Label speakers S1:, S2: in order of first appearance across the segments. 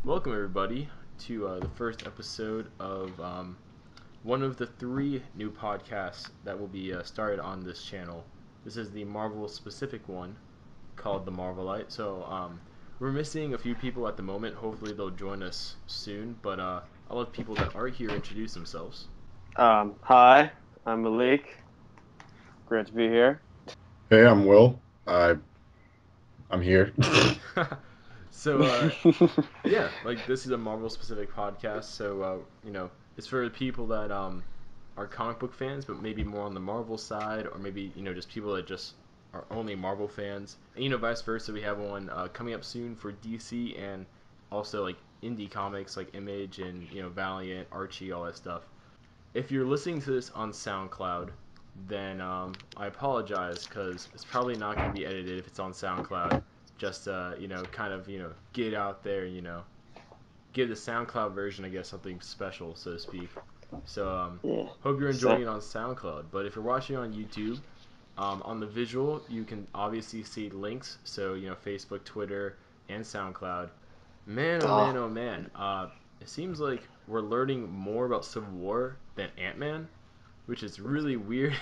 S1: Welcome, everybody, to the first episode of one of the three new podcasts that will be started on this channel. This is the Marvel specific one called the Marvelite. So we're missing a few people at the moment. Hopefully, they'll join us soon. But I'll let people that are here introduce themselves.
S2: Hi, I'm Malik. Great to be here.
S3: Hey, I'm Will. I'm here.
S1: so yeah, like this is a Marvel specific podcast. So it's for the people that are comic book fans, but maybe more on the Marvel side, or maybe just people that just are only Marvel fans, and vice versa. We have one coming up soon for DC and also like indie comics like Image and Valiant, Archie, all that stuff. If you're listening to this on SoundCloud, then I apologize because it's probably not going to be edited if it's on SoundCloud. Just kind of get it out there, give the SoundCloud version, I guess, something special, so to speak. So
S2: Yeah.
S1: hope you're
S2: So,
S1: enjoying it on SoundCloud. But if you're watching on YouTube, on the visual, you can obviously see links. So Facebook, Twitter, and SoundCloud. Man, oh man,
S2: oh,
S1: oh man. It seems like we're learning more about Civil War than Ant-Man, which is really weird.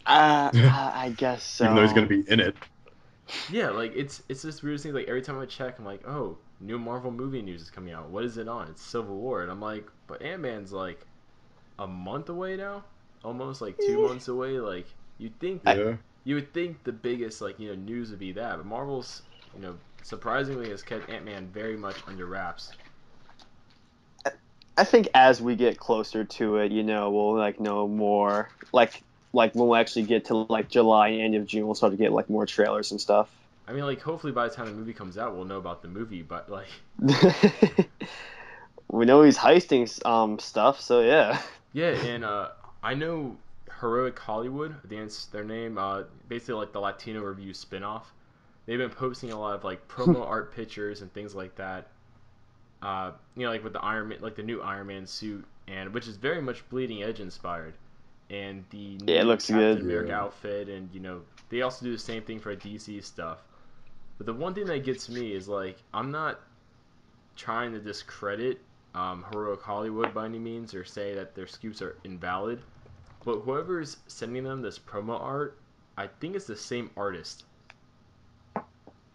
S2: I guess
S3: Even though he's gonna
S2: so.
S3: be in it.
S1: Yeah, like it's this weird thing. Like every time I check, I'm like, oh, new Marvel movie news is coming out. What is it on? It's Civil War, and I'm like, but Ant-Man's like a month away now, almost like two
S2: Eh,
S1: months away. Like you'd think
S2: I,
S3: Yeah.
S1: you would think the biggest like news would be that, but Marvel's surprisingly has kept Ant-Man very much under wraps.
S2: I think as we get closer to it, we'll know more. Like when we actually get to like July and end of June, we'll start to get like more trailers and stuff.
S1: I mean, like hopefully by the time the movie comes out, we'll know about the movie. But like,
S2: We know he's heisting stuff, so yeah.
S1: yeah, and I know Heroic Hollywood. I think it's their name. Basically like the Latino Review spinoff. They've been posting a lot of like promo art pictures and things like that. Like with the Iron Man, like the new Iron Man suit, and which is very much Bleeding Edge inspired, and the
S2: Yeah, it
S1: new
S2: looks
S1: Captain
S2: good.
S1: America
S3: Yeah.
S1: outfit, and they also do the same thing for DC stuff. But the one thing that gets me is like I'm not trying to discredit Heroic Hollywood by any means or say that their scoops are invalid, but whoever's sending them this promo art, I think it's the same artist.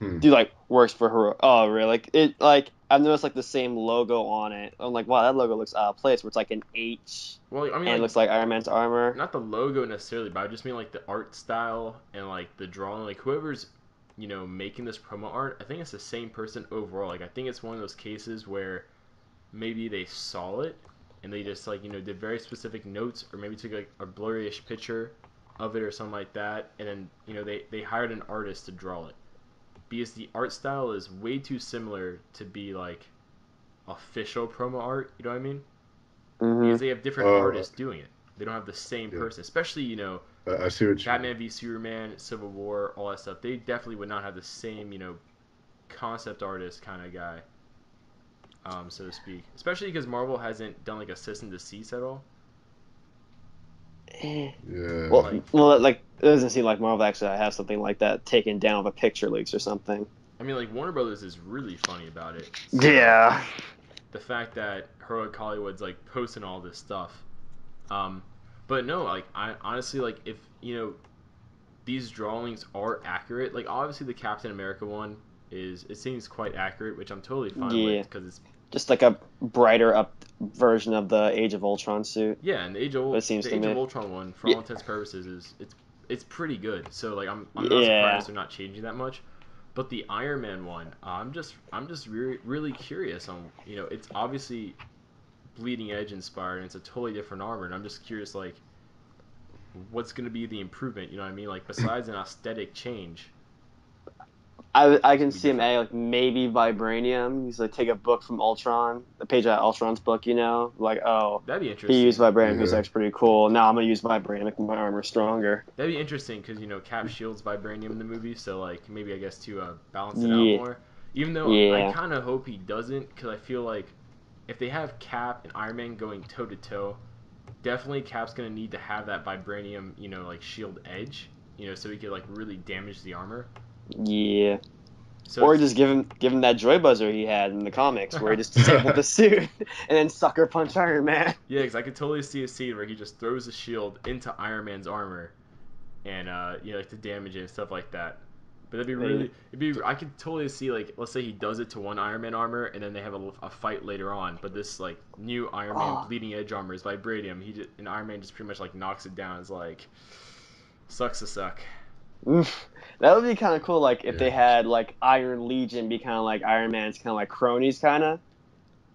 S3: Hmm.
S2: Dude, like works for her. Oh, really? Like I've noticed like the same logo on it. I'm like, wow, that logo looks out of place. Where it's like an H,
S1: Well, I mean,
S2: and it
S1: like
S2: looks like Iron Man's armor.
S1: not the logo necessarily, but I just mean like the art style and like the drawing. Like whoever's making this promo art, I think it's the same person overall. Like I think it's one of those cases where maybe they saw it and they just like did very specific notes or maybe took like a blurry-ish picture of it or something like that, and then they hired an artist to draw it because the art style is way too similar to be like official promo art. You know what I mean? Because
S2: Mm-hmm.
S1: they have different
S3: Uh,
S1: artists doing it. They don't have the same
S3: yeah.
S1: person, especially
S3: I see what you mean.
S1: Batman v Superman, Civil War, all that stuff. They definitely would not have the same concept artist kind of guy, so to speak. Especially because Marvel hasn't done like a cease and desist at all.
S2: Eh.
S3: Yeah.
S2: Well,
S1: Like,
S2: well, like it doesn't seem like Marvel actually have something like that taken down with picture leaks or something.
S1: I mean, like Warner Brothers is really funny about it. So
S2: Yeah.
S1: the fact that Heroic Hollywood's like posting all this stuff, um, but no, like I honestly like if these drawings are accurate. Like obviously the Captain America one is it seems quite accurate, which I'm totally fine with
S2: Yeah.
S1: because it's
S2: Just like a brighter up version of the Age of Ultron suit.
S1: yeah, and
S2: It seems
S1: The
S2: to
S1: Age of
S2: me.
S1: Ultron one for
S2: Yeah.
S1: all intents and purposes is it's pretty good. So like I'm not surprised
S2: Yeah.
S1: they're not changing that much. But the Iron Man one, I'm just really curious on it's obviously Bleeding Edge inspired and it's a totally different armor and I'm just curious like what's going to be the improvement, you know what I mean? Like besides an aesthetic change,
S2: I
S1: what's
S2: can
S1: going to be
S2: see him
S1: different?
S2: adding like maybe vibranium. He's like take a book from Ultron, a page out of Ultron's book, Like, oh,
S1: That'd be
S2: he used
S1: interesting.
S2: vibranium. He's
S3: Yeah.
S2: actually pretty cool. Now I'm gonna use vibranium, make my armor stronger.
S1: That'd be interesting because Cap shields vibranium in the movie, so like maybe I guess to balance it out
S2: Yeah,
S1: more. Even though I
S2: yeah.
S1: kind of hope he doesn't, because I feel like if they have Cap and Iron Man going toe to toe, definitely Cap's gonna need to have that vibranium, like shield edge, so he could like really damage the armor.
S2: Yeah.
S1: So
S2: Or just give him that joy buzzer he had in the comics, where he just disabled the suit and then sucker punch Iron Man.
S1: yeah, because I could totally see a scene where he just throws a shield into Iron Man's armor, and like to damage it and stuff like that. But I could totally see, like, let's say he does it to one Iron Man armor, and then they have a fight later on. But this like new Iron Man bleeding edge armor is vibranium. And Iron Man just pretty much like knocks it down. It's like sucks to suck.
S2: That would be kind of cool, like if they had like Iron Legion be kind of like Iron Man's kind of like cronies, kind of,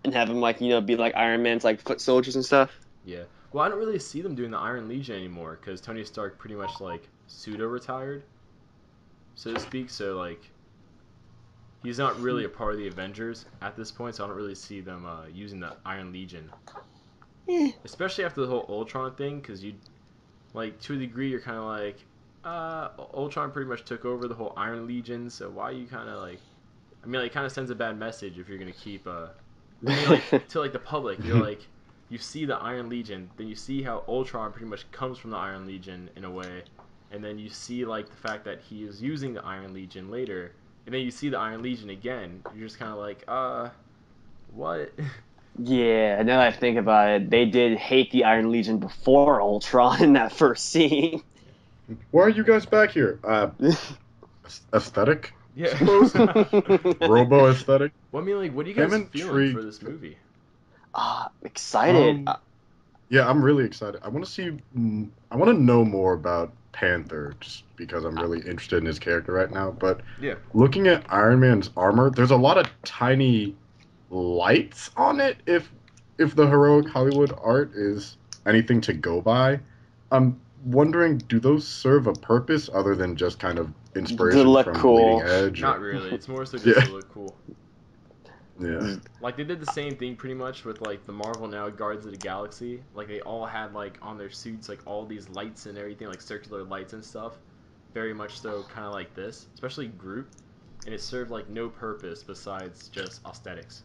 S2: and have them like be like Iron Man's like foot soldiers and stuff.
S1: Yeah. Well, I don't really see them doing the Iron Legion anymore because Tony Stark pretty much like pseudo retired, so to speak. So like he's not really a part of the Avengers at this point, so I don't really see them using the Iron Legion. Especially after the whole Ultron thing, because you, like, to a degree, you're kind of like, Ultron pretty much took over the whole Iron Legion, so why you kind of like, I mean, like, it kind of sends a bad message if you're gonna keep, I mean, like, to like the public, you're like, you see the Iron Legion, then you see how Ultron pretty much comes from the Iron Legion in a way, and then you see like the fact that he is using the Iron Legion later, and then you see the Iron Legion again. You're just kind of like, what?
S2: Yeah, now that I think about it, they did hate the Iron Legion before Ultron in that first scene.
S3: Why are you guys back here? Aesthetic?
S1: Yeah.
S3: Suppose? Robo aesthetic?
S1: Well, I mean, like, what are you guys feeling for this movie?
S2: Excited.
S3: Yeah, I'm really excited. I want to know more about Panther, just because I'm really interested in his character right now. But
S1: yeah,
S3: looking at Iron Man's armor, there's a lot of tiny lights on it. If the heroic Hollywood art is anything to go by, I'm wondering, do those serve a purpose other than just kind of inspiration from
S2: cool.
S3: Bleeding Edge?
S1: Not really. It's more so just to look cool.
S3: Yeah.
S1: Like, they did the same thing pretty much with, like, the Marvel Now Guardians of the Galaxy. Like, they all had, like, on their suits, like, all these lights and everything, like, circular lights and stuff. Very much so kind of like this. Especially Groot. And it served, like, no purpose besides just aesthetics.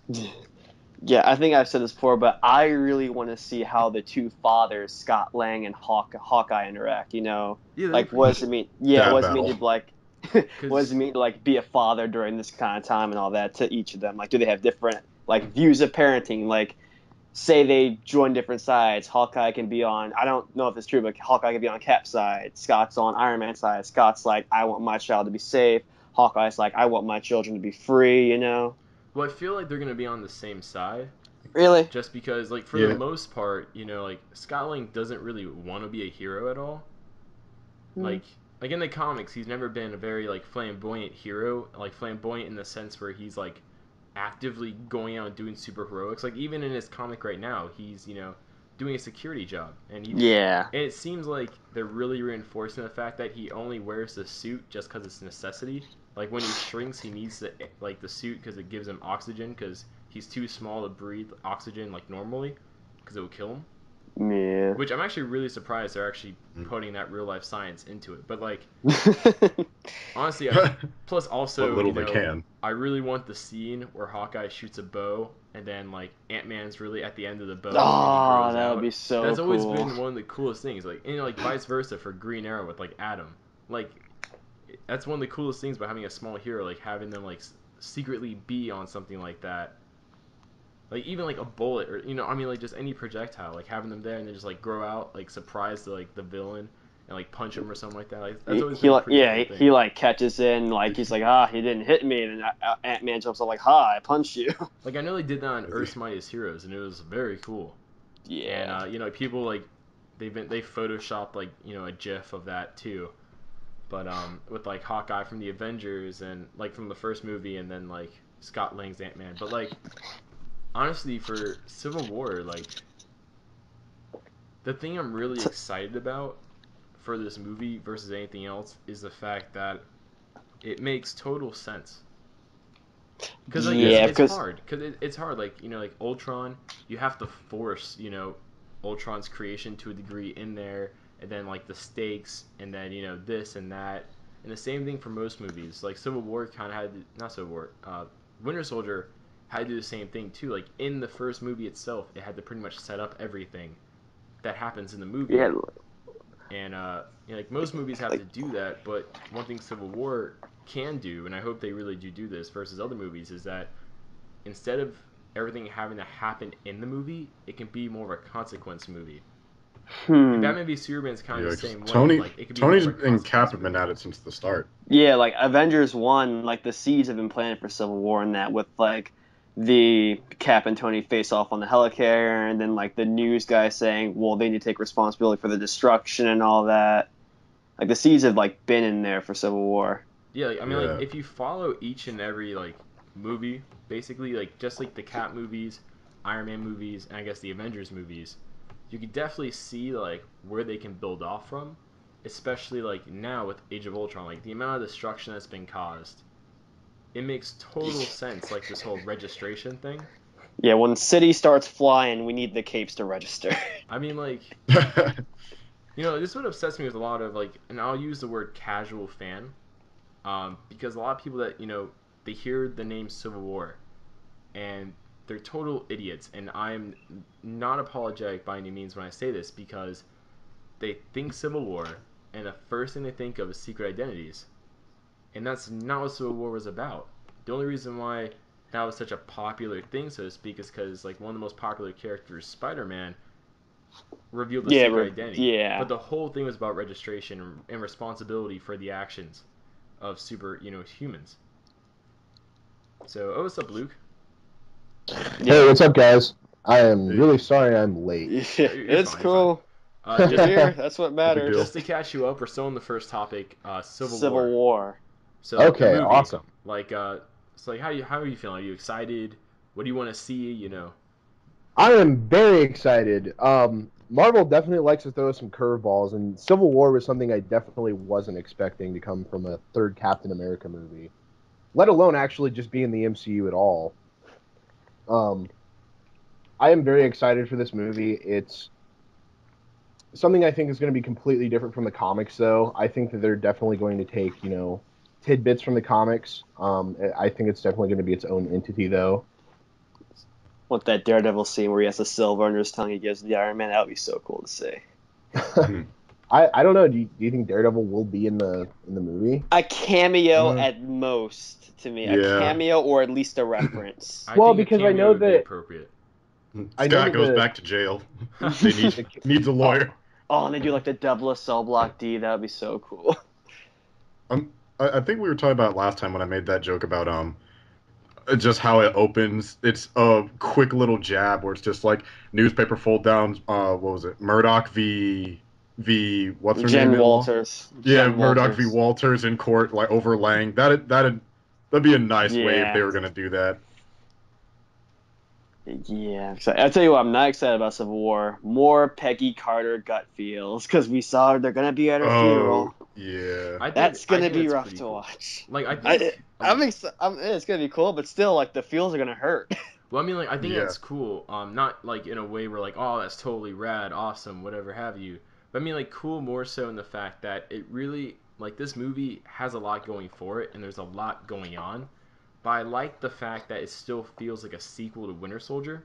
S2: Yeah, I think I've said this before, but I really want to see how the two fathers, Scott Lang and Hawkeye, interact.
S1: Yeah,
S2: like what does it mean? Yeah, what does it mean to like, what does it mean to like be a father during this kind of time and all that to each of them? Like, do they have different like views of parenting? Like, say they join different sides. Hawkeye can be on, I don't know if it's true, but Hawkeye can be on Cap's side. Scott's on Iron Man's side. Scott's like, I want my child to be safe. Hawkeye's like, I want my children to be free.
S1: Well, I feel like they're going to be on the same side.
S2: Really?
S1: Just because, like, for the most part, like, Scott Lang doesn't really want to be a hero at all. Like in the comics, he's never been a very, like, flamboyant hero. Like, flamboyant in the sense where he's, like, actively going out and doing super heroics. Like, even in his comic right now, he's, doing a security job. And
S2: Yeah.
S1: And it seems like they're really reinforcing the fact that he only wears the suit just because it's necessity. Like, when he shrinks, he needs the suit because it gives him oxygen, because he's too small to breathe oxygen, like, normally, because it would kill him.
S2: Yeah.
S1: Which I'm actually really surprised they're actually putting that real-life science into it. But, like, honestly, plus also,
S3: what little they can.
S1: I really want the scene where Hawkeye shoots a bow, and then, like, Ant-Man's really at the end of the bow, and he grows
S2: that
S1: out.
S2: would be so
S1: That's
S2: cool.
S1: always been one of the coolest things. Like, and, like, vice versa for Green Arrow with, like, Adam. Like, that's one of the coolest things about having a small hero, like, having them, like, secretly be on something like that. Like, even, like, a bullet, or, I mean, like, just any projectile, like, having them there and then just, like, grow out, like, surprise the, like, the villain and, like, punch him or something like that. Like, that's always been a pretty cool thing.
S2: He, like, catches in, like, he's like, he didn't hit me, and then Ant-Man jumps up like, I punched you.
S1: Like, I know they did that on Earth's Mightiest Heroes, and it was very cool.
S2: Yeah.
S1: And, people, like, they photoshopped, like, a GIF of that, too. But, with, like, Hawkeye from the Avengers and, like, from the first movie, and then, like, Scott Lang's Ant-Man. But, like, honestly, for Civil War, like, the thing I'm really excited about for this movie versus anything else is the fact that it makes total sense. Because, like, it's hard. Because it's hard. Like, like, Ultron, you have to force, Ultron's creation to a degree in there, and then, like, the stakes, and then, this and that. And the same thing for most movies. Like, Civil War kind of had, not Civil War, Winter Soldier had to do the same thing, too. Like, in the first movie itself, it had to pretty much set up everything that happens in the movie.
S2: Yeah.
S1: And, like, most movies have to do that, but one thing Civil War can do, and I hope they really do this versus other movies, is that instead of everything having to happen in the movie, it can be more of a consequence movie. And Batman v Superman is kind of the same way. Like, it could be
S3: Tony's
S1: more of a
S3: and Cap have been at it since the start.
S2: Yeah, like Avengers 1, like the seeds have been planted for Civil War in that, with like the Cap and Tony face off on the helicarrier, and then like the news guy saying, well, they need to take responsibility for the destruction and all that. Like the seeds have like been in there for Civil War.
S1: Yeah, like, I mean, like, if you follow each and every like movie, basically, like just like the Cap movies, Iron Man movies, and I guess the Avengers movies, you can definitely see like where they can build off from, especially like now with Age of Ultron, like the amount of destruction that's been caused. It makes total sense, like this whole registration thing.
S2: Yeah, when city starts flying, we need the capes to register.
S1: I mean, like, this is what upsets me with a lot of like, and I'll use the word casual fan, because a lot of people that they hear the name Civil War, and they're total idiots, and I'm not apologetic by any means when I say this, because they think Civil War, and the first thing they think of is secret identities, and that's not what Civil War was about. The only reason why that was such a popular thing, so to speak, is because like one of the most popular characters, Spider-Man, revealed the secret identity.
S2: Yeah.
S1: But the whole thing was about registration and responsibility for the actions of humans. So, what's up, Luke?
S4: Hey, what's up, guys? I am really sorry I'm late.
S2: Yeah, it's fine, cool. You're here. That's what matters.
S1: Just to catch you up, we're still on the first topic,
S2: Civil War.
S1: So,
S4: okay, awesome.
S1: Like, how are you feeling? Are you excited? What do you want to see?
S4: I am very excited. Marvel definitely likes to throw some curveballs, and Civil War was something I definitely wasn't expecting to come from a third Captain America movie, let alone actually just be in the MCU at all. I am very excited for this movie. It's something I think is going to be completely different from the comics, though. I think that they're definitely going to take, tidbits from the comics. I think it's definitely going to be its own entity, though.
S2: What, that Daredevil scene where he has the silver under his tongue he gives the Iron Man? That would be so cool to see.
S4: I don't know. Do you think Daredevil will be in the movie?
S2: A cameo at most, to me. Yeah. A cameo or at least a reference.
S4: Because I know that
S1: appropriate.
S3: Scott goes back to jail. They needs a lawyer.
S2: Oh, and they do like the double cell block D. That would be so cool.
S3: I think we were talking about last time when I made that joke about just how it opens. It's a quick little jab where it's just like newspaper fold downs. What was it? Murdoch v. What's her name?
S2: Jen Walters.
S3: Yeah, Murdoch v. Walters in court, like over Lang. That'd be a nice way if they were gonna do that.
S2: Yeah, I'll tell you what, I'm not excited about Civil War. More Peggy Carter gut feels, because we saw they're gonna be at her funeral.
S3: Yeah,
S2: that's gonna be rough to watch.
S1: Like
S2: it's gonna be cool, but still, like the feels are gonna hurt.
S1: Well, I mean, like I think that's cool. Not like in a way where like, oh, that's totally rad, awesome, whatever have you. But I mean, like cool more so in the fact that it really like this movie has a lot going for it, and there's a lot going on. But I like the fact that it still feels like a sequel to Winter Soldier.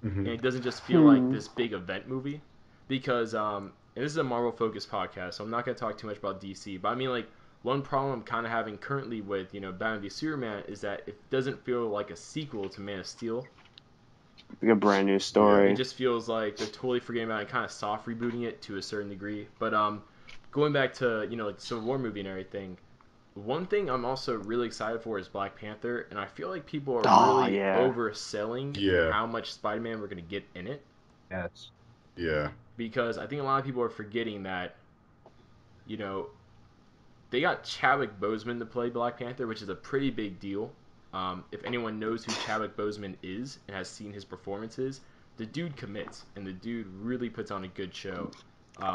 S1: Mm-hmm. And it doesn't just feel like this big event movie. Because, and this is a Marvel-focused podcast, so I'm not going to talk too much about DC. But I mean, like, one problem I'm kind of having currently with, Batman v Superman is that it doesn't feel like a sequel to Man of Steel.
S2: Like a brand new story.
S1: Yeah, it just feels like they're totally forgetting about it and kind of soft rebooting it to a certain degree. But going back to, like the Civil War movie and everything, one thing I'm also really excited for is Black Panther, and I feel like people are really overselling how much Spider-Man we're going to get in it.
S4: Yes.
S3: Yeah.
S1: Because I think a lot of people are forgetting that, they got Chadwick Boseman to play Black Panther, which is a pretty big deal. If anyone knows who Chadwick Boseman is and has seen his performances, the dude commits, and the dude really puts on a good show.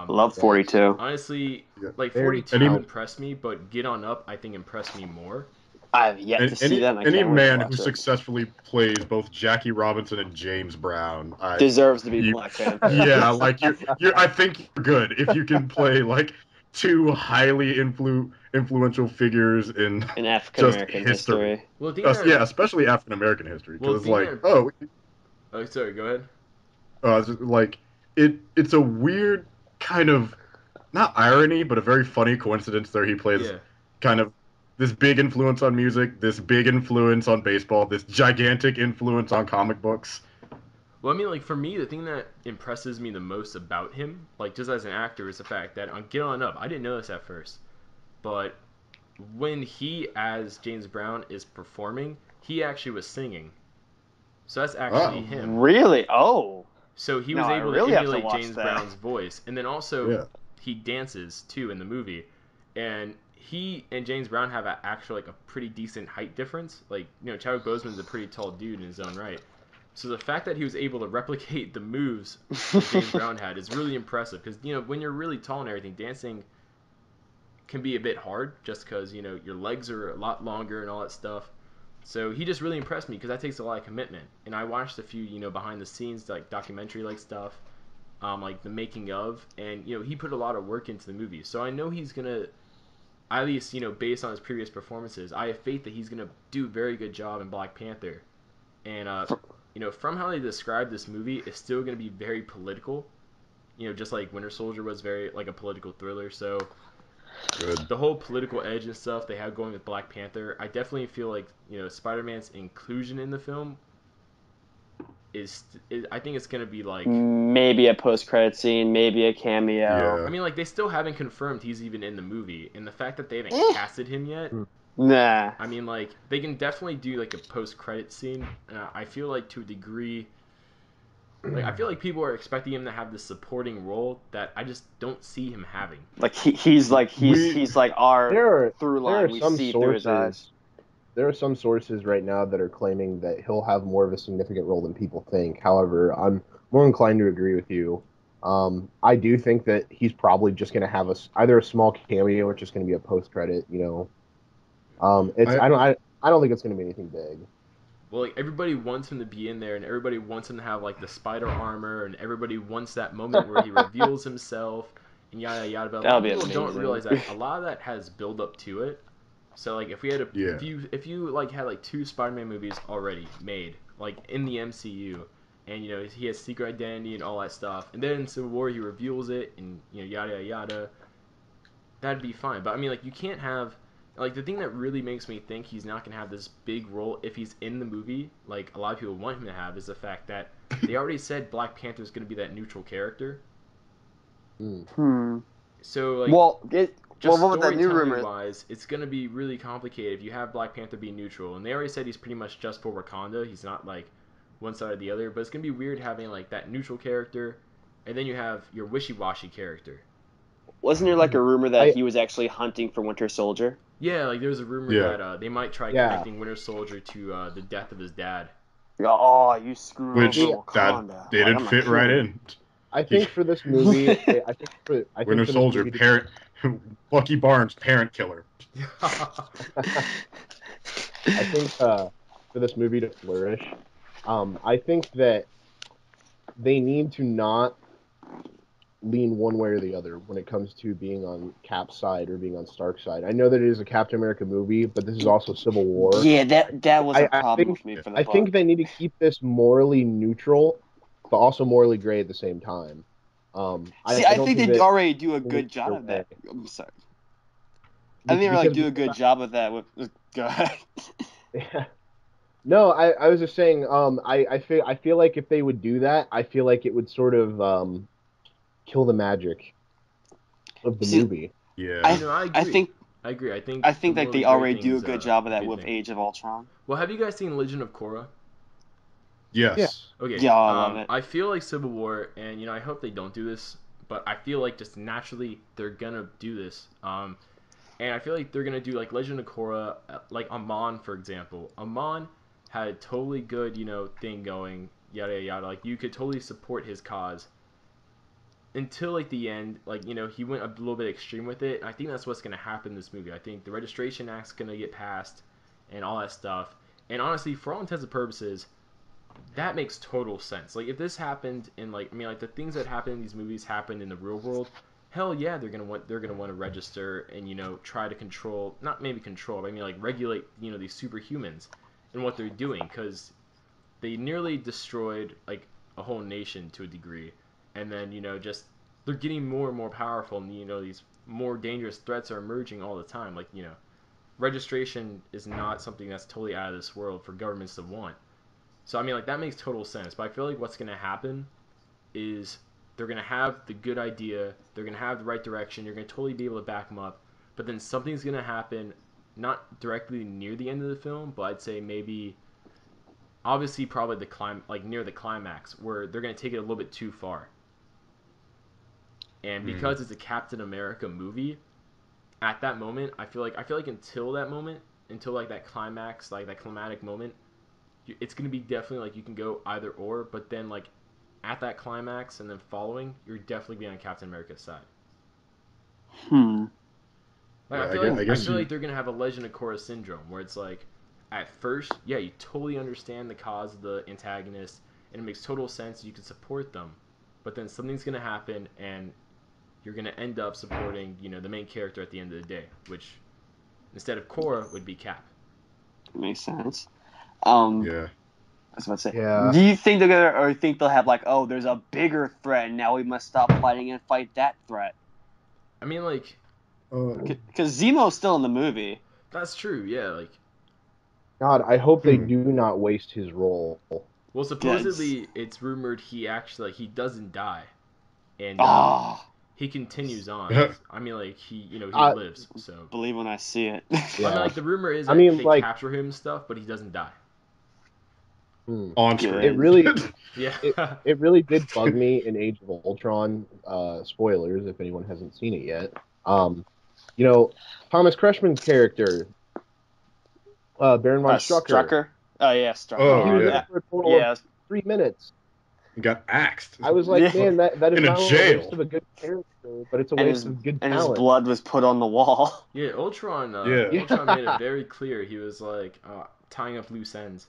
S2: Love 42.
S1: Honestly, like 42 impressed me, but Get On Up I think impressed me more.
S2: I've yet to see that.
S3: Any man who successfully plays both Jackie Robinson and James Brown
S2: deserves to be Black Panther.
S3: Yeah, like I think you're good if you can play like two highly influential figures in
S2: African American history.
S1: Well,
S3: especially African American history, because
S1: sorry, go ahead.
S3: Like it's a weird kind of not irony, but a very funny coincidence there. He plays kind of this big influence on music, this big influence on baseball, this gigantic influence on comic books.
S1: Well, I mean, like, for me, the thing that impresses me the most about him, like, just as an actor, is the fact that on Get On Up, I didn't know this at first, but when he, as James Brown, is performing, he actually was singing. So that's actually him.
S2: Really? Oh.
S1: So he
S2: No,
S1: was
S2: I
S1: able
S2: really
S1: to
S2: have to
S1: emulate
S2: watch
S1: James
S2: that.
S1: Brown's voice. And then also, he dances, too, in the movie. And he and James Brown have actually, like, a pretty decent height difference. Like, you know, Chadwick Boseman's a pretty tall dude in his own right. So the fact that he was able to replicate the moves that James Brown had is really impressive. Because, you know, when you're really tall and everything, dancing can be a bit hard just because, you know, your legs are a lot longer and all that stuff. So he just really impressed me because that takes a lot of commitment. And I watched a few, you know, behind the scenes, like, documentary like stuff, like the making of, and, you know, he put a lot of work into the movie. So I know he's gonna, at least, you know, based on his previous performances, I have faith that he's gonna do a very good job in Black Panther. And you know, from how they describe this movie, it's still gonna be very political. You know, just like Winter Soldier was very like a political thriller. So
S3: Good.
S1: the whole political edge and stuff they have going with Black Panther, I definitely feel like, you know, Spider-Man's inclusion in the film is I think it's gonna be like
S2: maybe a post-credit scene, maybe a cameo.
S3: Yeah.
S1: I mean, like, they still haven't confirmed he's even in the movie, and the fact that they haven't casted him yet,
S2: Nah.
S1: I mean, like, they can definitely do like a post-credit scene. I feel like to a degree, like, I feel like people are expecting him to have this supporting role that I just don't see him having.
S2: Like he's like our through line. We see through his eyes.
S4: There are some sources right now that are claiming that he'll have more of a significant role than people think. However, I'm more inclined to agree with you. I do think that he's probably just going to have either a small cameo or just going to be a post credit. You know, I don't think it's going to be anything big.
S1: Well, like, everybody wants him to be in there, and everybody wants him to have like the spider armor, and everybody wants that moment where he reveals himself, and yada yada. But a lot of people don't realize that a lot of that has build up to it. So like if we had if you like had like 2 Spider-Man movies already made like in the MCU, and you know he has secret identity and all that stuff, and then in Civil War he reveals it and you know yada yada, that'd be fine. But I mean, like, you can't have, like, the thing that really makes me think he's not gonna have this big role if he's in the movie, like a lot of people want him to have, is the fact that they already said Black Panther is gonna be that neutral character. So like, just
S2: what was that new rumor?
S1: Wise, it's going to be really complicated if you have Black Panther be neutral. And they already said he's pretty much just for Wakanda. He's not like one side or the other. But it's going to be weird having like that neutral character, and then you have your wishy-washy character.
S2: Wasn't there like a rumor that he was actually hunting for Winter Soldier?
S1: Yeah, like there's a rumor that they might try connecting Winter Soldier to the death of his dad.
S2: Oh, you screwed over Wakanda.
S3: That didn't fit right in.
S4: I think for this movie, I think
S3: Winter Soldier, parent, Bucky Barnes, parent killer.
S4: I think for this movie to flourish, I think that they need to not lean one way or the other when it comes to being on Cap's side or being on Stark's side. I know that it is a Captain America movie, but this is also Civil War.
S2: Yeah, that was a problem for me for the
S4: I think they need to keep this morally neutral, but also morally gray at the same time.
S2: I think they already do a good job of that. I'm sorry. I think they do a good job of that. Go ahead.
S4: Yeah. No, I was just saying. I feel like if they would do that, I feel like it would sort of kill the magic of the movie.
S3: Yeah,
S1: I agree. I think
S2: like they already do a good job of that with Age of Ultron.
S1: Well, have you guys seen Legend of Korra?
S3: Yes.
S4: Yeah.
S1: Okay.
S2: Yeah, I love it.
S1: I feel like Civil War, and I hope they don't do this, but I feel like just naturally they're gonna do this. And I feel like they're gonna do like Legend of Korra, like Amon, for example. Amon had a totally good, thing going, yada yada. Like you could totally support his cause. Until like the end, like he went a little bit extreme with it. And I think that's what's gonna happen in this movie. I think the Registration Act's gonna get passed, and all that stuff. And honestly, for all intents and purposes, that makes total sense. Like if this happened in like the things that happen in these movies happened in the real world, hell yeah, they're gonna want to register and try to control, not maybe control, but like regulate these superhumans and what they're doing, because they nearly destroyed like a whole nation to a degree, and then just they're getting more and more powerful, and these more dangerous threats are emerging all the time, like registration is not something that's totally out of this world for governments to want. So I mean, like, that makes total sense. But I feel like what's gonna happen is they're gonna have the good idea, they're gonna have the right direction, you're gonna totally be able to back them up. But then something's gonna happen, not directly near the end of the film, but I'd say maybe, obviously, probably like near the climax, where they're gonna take it a little bit too far. And because it's a Captain America movie, at that moment, I feel like until that moment, until like that climax, like that climatic moment, it's gonna be definitely like you can go either or. But then like at that climax and then following, you're definitely be on Captain America's side. Like, I feel like they're gonna have a Legend of Korra syndrome, where it's like, at first, yeah, you totally understand the cause of the antagonist, and it makes total sense. You can support them, but then something's gonna happen, and you're gonna end up supporting, the main character at the end of the day, which instead of Korra would be Cap.
S2: Makes sense.
S3: Yeah.
S2: I was about to say,
S4: Yeah.
S2: do you think they're gonna, or think they'll have like, oh, there's a bigger threat, and now we must stop fighting and fight that threat?
S1: I mean, like,
S2: because Zemo's still in the movie.
S1: That's true. Yeah, like.
S4: God, I hope they do not waste his role.
S1: Well, supposedly it's rumored he actually he doesn't die, and he continues on. I mean, like he lives. So
S2: believe when I see it.
S1: Yeah. I mean, like the rumor is that they capture him and stuff, but he doesn't die.
S3: On screen.
S4: It really,
S1: yeah.
S4: It really did bug me in Age of Ultron. Spoilers if anyone hasn't seen it yet. Thomas Kretschmann's character, Baron von Strucker.
S2: Oh yeah, Strucker.
S3: Oh,
S4: he was there for a total of 3 minutes.
S3: He got axed.
S4: I was like, man, that is not only a waste of a good character, but it's a waste of good talent.
S2: And his blood was put on the wall.
S1: Yeah, Ultron made it very clear. He was like tying up loose ends.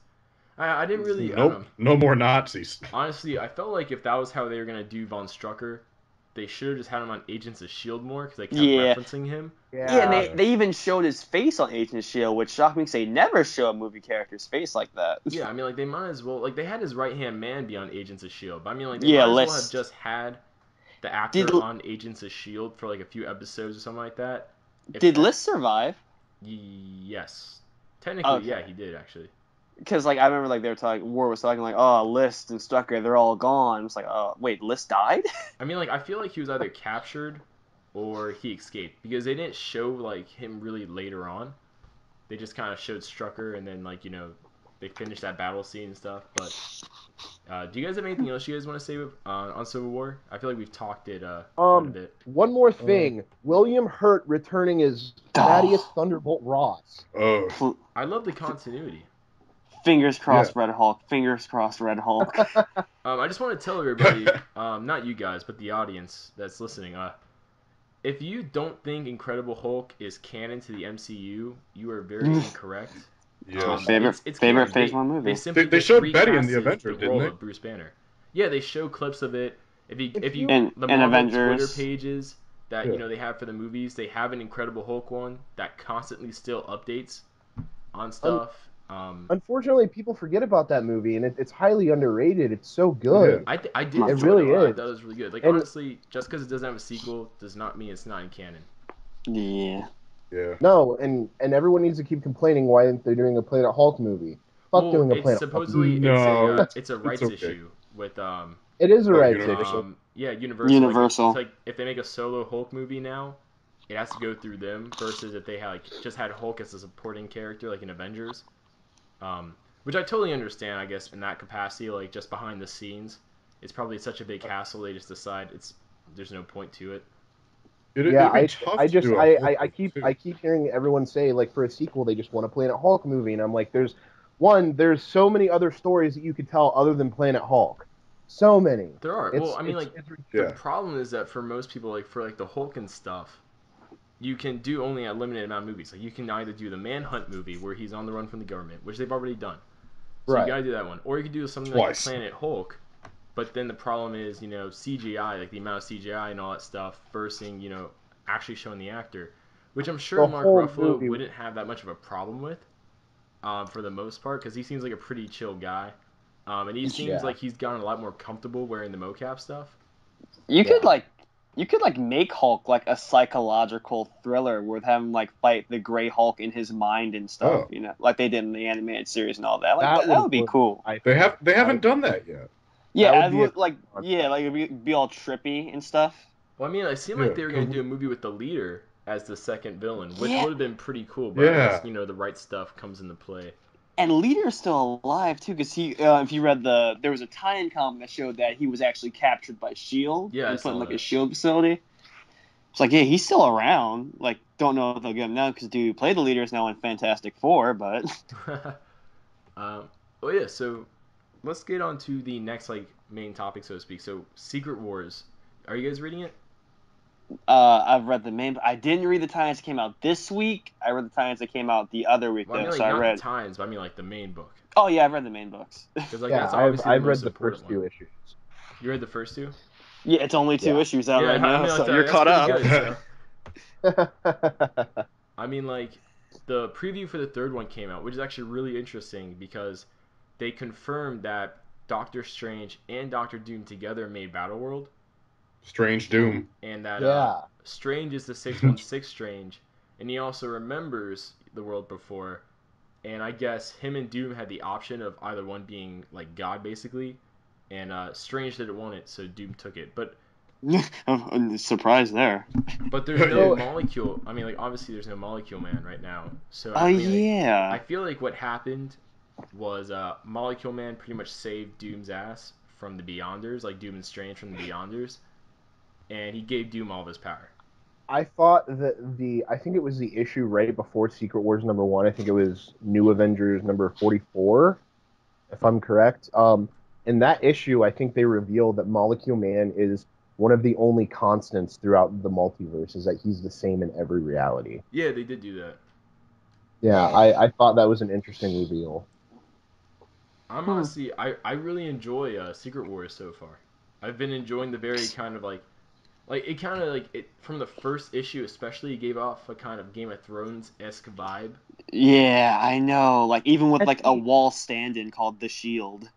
S1: I didn't really.
S3: No more Nazis.
S1: Honestly, I felt like if that was how they were gonna do von Strucker, they should have just had him on Agents of S.H.I.E.L.D. more, because they kept referencing him.
S2: Yeah, and they even showed his face on Agents of S.H.I.E.L.D., which shocked me because they never show a movie character's face like that.
S1: Yeah, I mean, like, they might as well... Like, they had his right-hand man be on Agents of S.H.I.E.L.D., but I mean, like, they might as well have just had the actor on Agents of S.H.I.E.L.D. for, like, a few episodes or something like that.
S2: Did List survive?
S1: Yes. Technically, yeah, he did, actually.
S2: Because, like, I remember, like, they were talking... War was talking, like, oh, List and Strucker, they're all gone. It's like, oh, wait, List died?
S1: I mean, like, I feel like he was either captured or he escaped, because they didn't show, like, him really later on. They just kind of showed Strucker, and then, like, they finished that battle scene and stuff. But do you guys have anything else you guys want to say on Civil War? I feel like we've talked it quite a bit.
S4: One more thing. William Hurt returning as Thaddeus Thunderbolt Ross.
S1: I love the continuity.
S2: Fingers crossed, Red Hulk. Fingers crossed, Red Hulk.
S1: I just want to tell everybody, not you guys, but the audience that's listening, if you don't think Incredible Hulk is canon to the MCU, you are very incorrect.
S2: Yeah, it's favorite Phase 1 movie.
S3: They showed Betty in the Avengers, didn't they?
S1: Of Bruce Banner. Yeah, they show clips of it. If you
S2: and
S1: the Marvel
S2: Avengers.
S1: Twitter pages that they have for the movies, they have an Incredible Hulk one that constantly still updates on stuff.
S4: Unfortunately, people forget about that movie, and it's highly underrated. It's so good.
S1: I did.
S4: It really is.
S1: I thought it was really good. Like, honestly, just because it doesn't have a sequel does not mean it's not in canon.
S2: Yeah.
S4: No, and everyone needs to keep complaining why they're doing a Planet Hulk movie. Fuck doing a Planet
S1: supposedly
S4: Hulk.
S1: it's a rights issue with
S4: It is a rights issue.
S1: Yeah, Universal.
S2: Universal.
S1: Like, it's like if they make a solo Hulk movie now, it has to go through them versus if they had just had Hulk as a supporting character like in Avengers. Which I totally understand, I guess, in that capacity, like just behind the scenes. It's probably such a big hassle, they just decide there's no point to it.
S4: I keep hearing everyone say, like, for a sequel they just want a Planet Hulk movie, and I'm like, there's so many other stories that you could tell other than Planet Hulk. So many.
S1: There are. The problem is that for most people, like for like the Hulk and stuff, you can do only a limited amount of movies. Like, you can either do the Manhunt movie where he's on the run from the government, which they've already done. So you gotta do that one. Or you could do something like Planet Hulk, but then the problem is, CGI, like the amount of CGI and all that stuff, versus, actually showing the actor. Which I'm sure Mark Ruffalo wouldn't have that much of a problem with, for the most part, because he seems like a pretty chill guy. And he seems like he's gotten a lot more comfortable wearing the mocap stuff.
S2: You could, like, You could like make Hulk like a psychological thriller with him like fight the Gray Hulk in his mind and stuff,
S3: Oh.
S2: you know, like they did in the animated series and all that. Like
S4: That
S2: that would be cool.
S3: They haven't done that yet.
S2: Yeah,
S4: That
S2: I
S4: would be
S2: would like it'd be all trippy and stuff.
S1: Well, I mean, it seemed like they were going to do a movie with the leader as the second villain, which would have been pretty cool. But I guess, you know, the right stuff comes into play.
S2: And Leader's still alive too, because he, if you read there was a tie-in comic that showed that he was actually captured by Shield and put in like a Shield facility. It's like, yeah, he's still around. Like, don't know if they'll get him now because dude play the Leader is now in Fantastic Four, but.
S1: Oh yeah, so let's get on to the next like main topic, so to speak. So Secret Wars, are you guys reading it?
S2: I've read the main. I didn't read the tie-ins that came out this week. I read the tie-ins that came out the other week.
S1: Well, I mean, like,
S2: so
S1: not
S2: I read
S1: the tie-ins, but I mean like the main book.
S2: Oh yeah, I've read the main books.
S1: Because like that's obviously
S4: I've
S1: the most
S4: read the first two
S1: one.
S4: issues.
S1: You read the first two?
S2: Yeah, it's only two issues out right now,
S1: I mean, like,
S2: so you're caught up.
S1: Good, so. I mean, like, the preview for the third one came out, which is actually really interesting because they confirmed that Doctor Strange and Doctor Doom together made Battleworld.
S3: Strange Doom.
S1: And that Strange is the 616 Strange, and he also remembers the world before. And I guess him and Doom had the option of either one being like God, basically. And Strange didn't want it, so Doom took it. But
S2: I'm surprised there.
S1: But there's no molecule. I mean, like, obviously there's no Molecule Man right now. So I mean, like, I feel like what happened was Molecule Man pretty much saved Doom's ass from the Beyonders, like Doom and Strange from the Beyonders, and he gave Doom all of his power.
S4: I thought that I think it was the issue right before Secret Wars #1. I think it was New Avengers number 44, if I'm correct. In that issue, I think they revealed that Molecule Man is one of the only constants throughout the multiverse, is that he's the same in every reality.
S1: Yeah, they did do that.
S4: Yeah, I thought that was an interesting reveal.
S1: I'm honestly, I really enjoy Secret Wars so far. I've been enjoying the very kind of like it kind of like it from the first issue especially, it gave off a kind of Game of Thrones-esque vibe.
S2: Yeah, I know. Like even with like a wall stand-in called the Shield.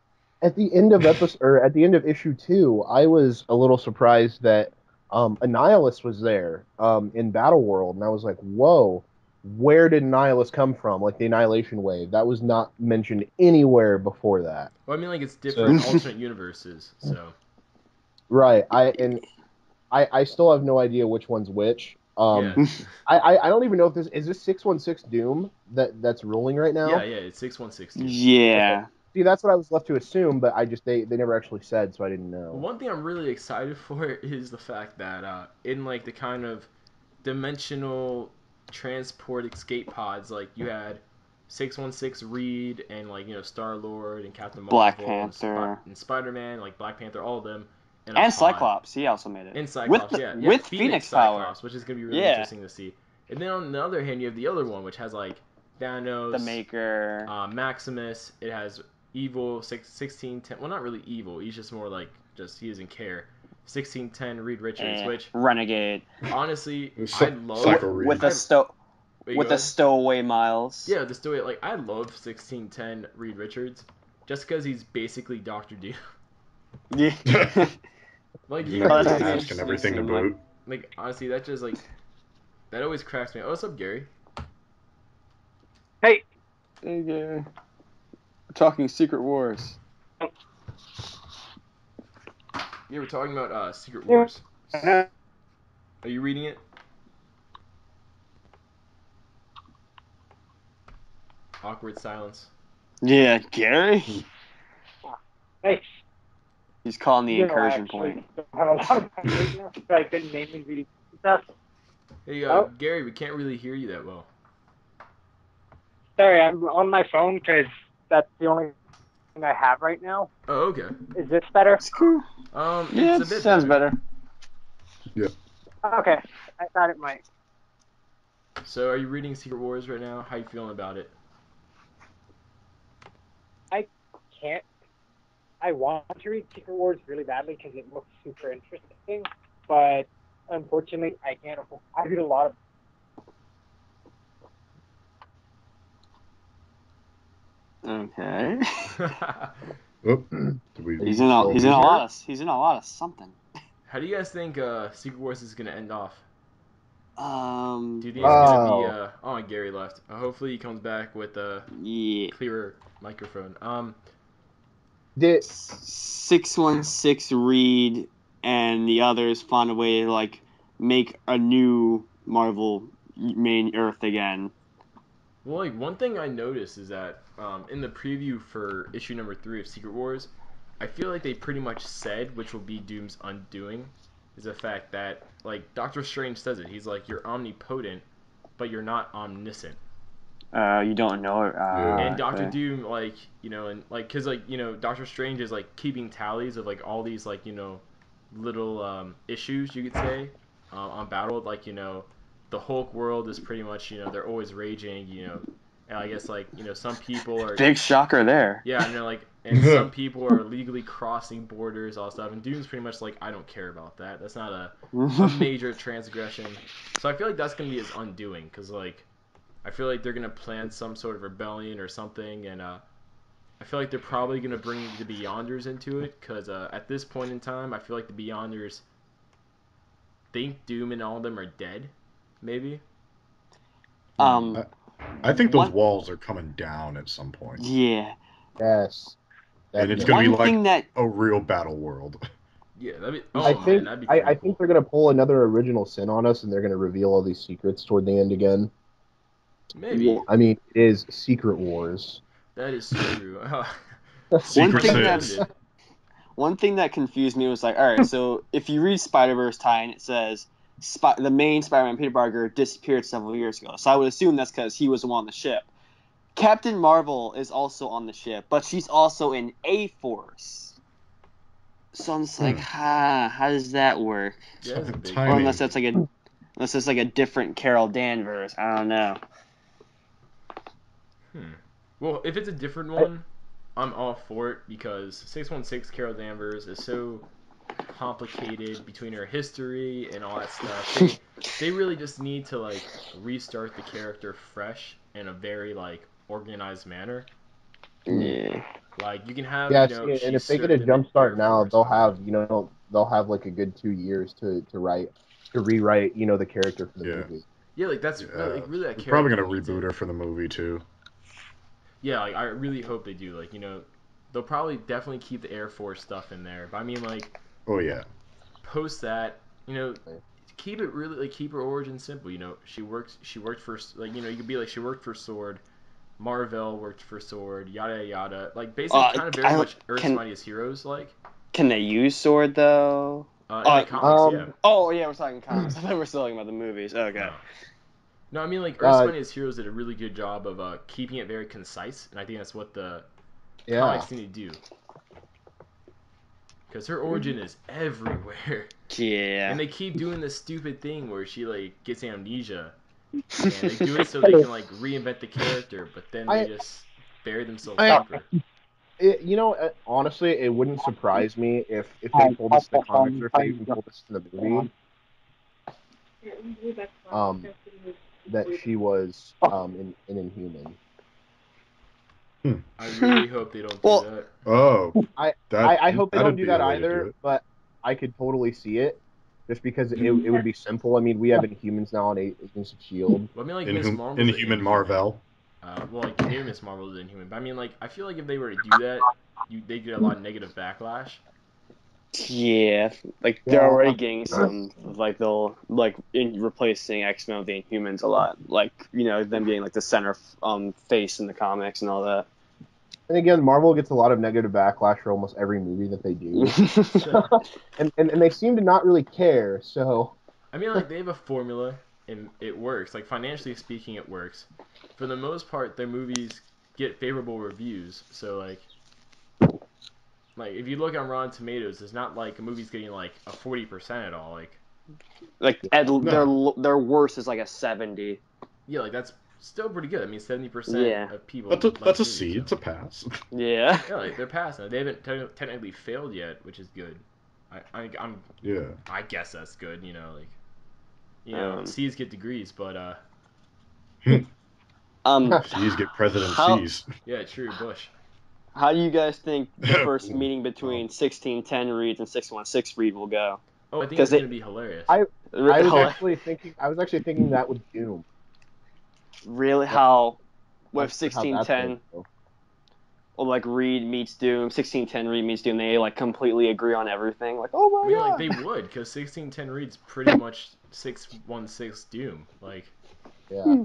S4: At the end of issue 2, I was a little surprised that Annihilus was there in Battleworld, and I was like, whoa, where did Annihilus come from? Like the Annihilation Wave. That was not mentioned anywhere before that.
S1: Well, I mean, like, it's different alternate universes, so.
S4: Right. I still have no idea which one's which. I don't even know if is this 616 Doom that's ruling right now?
S1: Yeah, it's 616 Doom.
S2: Yeah.
S4: Okay. See, that's what I was left to assume, but they never actually said, so I didn't know.
S1: One thing I'm really excited for is the fact that in like the kind of dimensional transport escape pods, like you had 616 Reed and like, you know, Star-Lord and Captain Marvel,
S2: Black Panther
S1: and Spider-Man, like Black Panther, all of them.
S2: And Cyclops, he also made it.
S1: And Cyclops,
S2: with Phoenix
S1: Cyclops,
S2: power,
S1: which is gonna be really interesting to see. And then on the other hand, you have the other one, which has like Thanos,
S2: the Maker,
S1: Maximus. It has Evil 1610. Well, not really evil. He's just more like he doesn't care. 1610 Reed Richards, which
S2: Renegade.
S1: Honestly, I love
S2: with a stowaway Miles.
S1: Yeah, the stowaway. Like I love 1610 Reed Richards, just because he's basically Doctor Doom.
S2: Yeah.
S1: Like
S3: mask and everything to boot.
S1: Like honestly, that just like that always cracks me. Oh, what's up, Gary?
S2: Hey, Gary. We're talking Secret Wars.
S1: Yeah, we're talking about Secret Wars. Are you reading it? Awkward silence.
S5: Yeah, Gary?
S6: Hey.
S5: He's calling the incursion point.
S6: I have a lot of time right now, so I couldn't mainly read stuff.
S1: Hey, Gary, we can't really hear you that well.
S6: Sorry, I'm on my phone because that's the only thing I have right now.
S1: Oh, okay.
S6: Is this better?
S5: It's cool.
S1: Yeah,
S5: it sounds better.
S3: Yeah.
S6: Okay, I thought it might.
S1: So, are you reading Secret Wars right now? How you feeling about it?
S6: I can't. I want to read Secret Wars really badly because it looks super interesting, but unfortunately, I can't. I read a lot of.
S5: Okay.
S3: Oh,
S5: he's in a lot of something.
S1: How do you guys think Secret Wars is gonna end off? Do you think it's
S2: Yeah.
S1: gonna be oh, Gary left. Hopefully he comes back with a clearer microphone.
S4: Did
S5: 616 Reed and the others found a way to like make a new Marvel main Earth again.
S1: Well, like one thing I noticed is that in the preview for issue number 3 of Secret Wars, I feel like they pretty much said which will be Doom's undoing is the fact that like Doctor Strange says it. He's like, you're omnipotent, but you're not omniscient.
S5: You don't know it.
S1: And Doctor
S5: Okay.
S1: Doom, like, you know, and like, cause like, you know, Doctor Strange is like keeping tallies of like all these like, you know, little issues you could say on Battle. Like, you know, the Hulk world is pretty much, you know, they're always raging, you know, and I guess like, you know, some people are
S5: Big shocker there.
S1: yeah, and they're like, and some people are legally crossing borders, all stuff, and Doom's pretty much like, I don't care about that. That's not a major transgression. So I feel like that's gonna be his undoing, cause like. I feel like they're gonna plan some sort of rebellion or something, and I feel like they're probably gonna bring the Beyonders into it, because at this point in time, I feel like the Beyonders think Doom and all of them are dead, maybe.
S5: Um,
S3: I think those
S5: One-
S3: walls are coming down at some point.
S5: yeah.
S4: yes,
S3: And it's
S4: definitely.
S3: gonna be
S5: One thing
S3: like
S5: that
S3: a real battle world.
S1: Yeah, that'd be.
S4: I
S1: Oh
S4: think
S1: man, that'd be pretty
S4: I
S1: cool.
S4: think they're gonna pull another original sin on us, and they're gonna reveal all these secrets toward the end again.
S1: Maybe
S4: I mean, it is Secret Wars.
S1: that is true.
S3: Secret
S5: thing
S3: Sins.
S5: one thing that confused me was like, all right, so if you read Spider-Verse tie-in, it says the main Spider-Man, Peter Parker, disappeared several years ago. So I would assume that's because he was the one on the ship. Captain Marvel is also on the ship, but she's also in A-Force. So I'm just like, how does that work?
S1: Yeah, that's a big.
S5: Or unless it's like a different Carol Danvers. I don't know.
S1: Well, if it's a different one, I'm all for it because 616 Carol Danvers is so complicated between her history and all that stuff. They really just need to like restart the character fresh in a very like organized manner.
S5: Yeah.
S1: Like you can have
S4: Yeah,
S1: you know
S4: and if
S1: she's
S4: they get a
S1: served in the
S4: jump start
S1: Air
S4: now,
S1: Force.
S4: they'll have like a good 2 years to rewrite the character for the movie.
S1: Yeah, like that's like really that
S3: They're
S1: character.
S3: probably gonna
S1: needs
S3: reboot
S1: it.
S3: her for the movie too.
S1: Yeah, like I really hope they do. Like, you know, they'll probably definitely keep the Air Force stuff in there. But I mean, like,
S3: Oh yeah.
S1: post that, you know, keep it really like keep her origin simple. You know, she worked for like you know you could be like she worked for Sword, Marvel worked for Sword, yada yada. Like basically, kind of very much Earth's Mightiest Heroes like.
S5: Can they use Sword though?
S1: In the comics, yeah.
S5: Oh yeah, we're talking comics. I thought we were still talking about the movies. Okay.
S1: No, I mean like Earth's Mightiest Heroes did a really good job of keeping it very concise, and I think that's what the comics need to do. Because her origin is everywhere.
S5: Yeah.
S1: And they keep doing this stupid thing where she like gets amnesia, and they do it so they can like reinvent the character, but then they just bury themselves deeper.
S4: Honestly, it wouldn't surprise me if they told us the comics or if they even told us in the movie that she was an Inhuman.
S1: I really hope they don't do that.
S3: Oh,
S4: I hope they don't do that
S3: do
S4: either, but I could totally see it. Just because it would be simple. I mean, we have Inhumans now on Agents of S.H.I.E.L.D.
S1: Well, I mean, like Miss Marvel's
S3: Inhuman Marvel.
S1: Well, like the new Miss Marvel is Inhuman, but I mean, like I feel like if they were to do that, they get a lot of negative backlash.
S5: Yeah, like they're already getting some like they'll like in replacing X-Men with the Inhumans a lot. Like them being like the center face in the comics and all that.
S4: And again, Marvel gets a lot of negative backlash for almost every movie that they do, and they seem to not really care. So
S1: I mean, like they have a formula and it works. Like financially speaking, it works. For the most part, their movies get favorable reviews. So like if you look on Rotten Tomatoes, it's not like a movie's getting like a 40% at all.
S5: Their worst is like a 70.
S1: Yeah, like that's still pretty good. I mean, 70% of people.
S3: That's a C. It's a pass.
S5: Yeah.
S1: Yeah, like they're passing. They haven't technically failed yet, which is good. I guess that's good. C's get degrees, but
S3: C's get president C's.
S1: Yeah, true. Bush.
S5: How do you guys think the first meeting between 1610 Reed and 616 Reed will go?
S1: Oh, I think it's gonna be hilarious.
S4: I was actually thinking that with Doom.
S5: Really? How with 1610 or like Reed meets Doom, 1610 Reed meets Doom, they like completely agree on everything. Like, oh my god.
S1: Like they would, because 1610 Reed's pretty much 616 Doom. Like,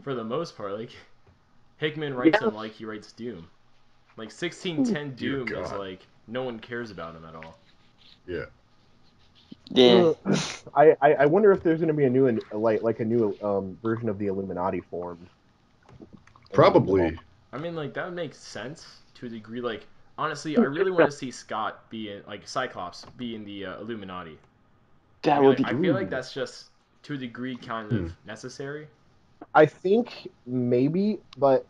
S1: for the most part, like Hickman writes him like he writes Doom. Like 1610 Doom is like no one cares about him at all.
S3: Yeah.
S5: Yeah.
S4: I wonder if there's going to be a new version of the Illuminati formed.
S3: Probably.
S1: I mean, like that would make sense to a degree. Like honestly, I really want to see Scott be in, like Cyclops be in the Illuminati.
S5: That would be.
S1: I feel like that's just to a degree kind of necessary.
S4: I think maybe, but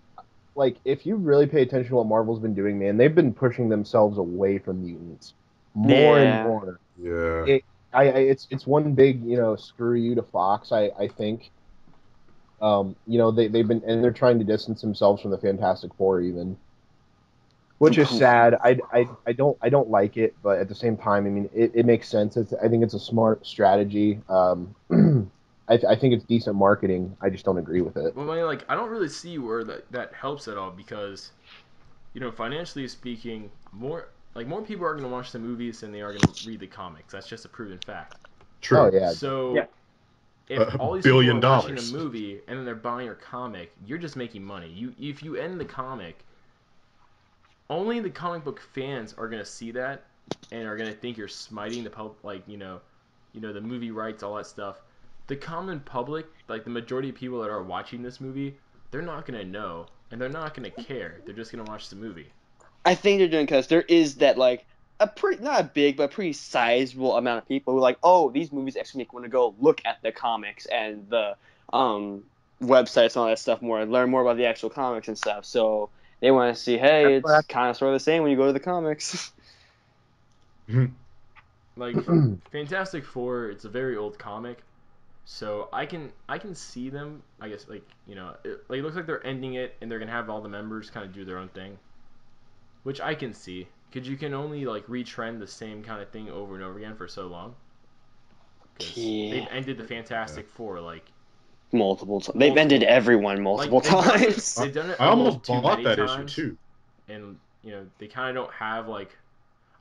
S4: like if you really pay attention to what Marvel's been doing, man, they've been pushing themselves away from mutants more and more.
S3: Yeah.
S4: It's one big, screw you to Fox. I think. They've been, and they're trying to distance themselves from the Fantastic Four even, which is sad. I don't like it, but at the same time, I mean, it makes sense. I think it's a smart strategy. I think it's decent marketing. I just don't agree with it.
S1: Well, I mean, like I don't really see where that helps at all because, financially speaking, more people are going to watch the movies than they are going to read the comics. That's just a proven fact.
S3: True.
S4: Oh yeah.
S1: So. If all these
S3: $1 billion
S1: people are watching a movie and then they're buying your comic, you're just making money. If you end the comic, only the comic book fans are gonna see that and are gonna think you're smiting the public, like the movie rights, all that stuff. The common public, like the majority of people that are watching this movie, they're not gonna know and they're not gonna care. They're just gonna watch the movie.
S5: I think they're doing because there is that like a pretty not a big but pretty sizable amount of people who are like, oh, these movies actually make me want to go look at the comics and the websites and all that stuff more and learn more about the actual comics and stuff. So they want to see, hey, it's kind of sort of the same when you go to the comics.
S1: Like Fantastic Four, it's a very old comic, so I can see them. I guess it looks like they're ending it and they're gonna have all the members kind of do their own thing, which I can see. Because you can only retrend the same kind of thing over and over again for so long. Because they've ended the Fantastic Four
S5: multiple times. They've ended everyone multiple times.
S1: They've done it
S3: I almost
S1: too
S3: bought
S1: many
S3: that
S1: times,
S3: issue too.
S1: And they kind of don't have I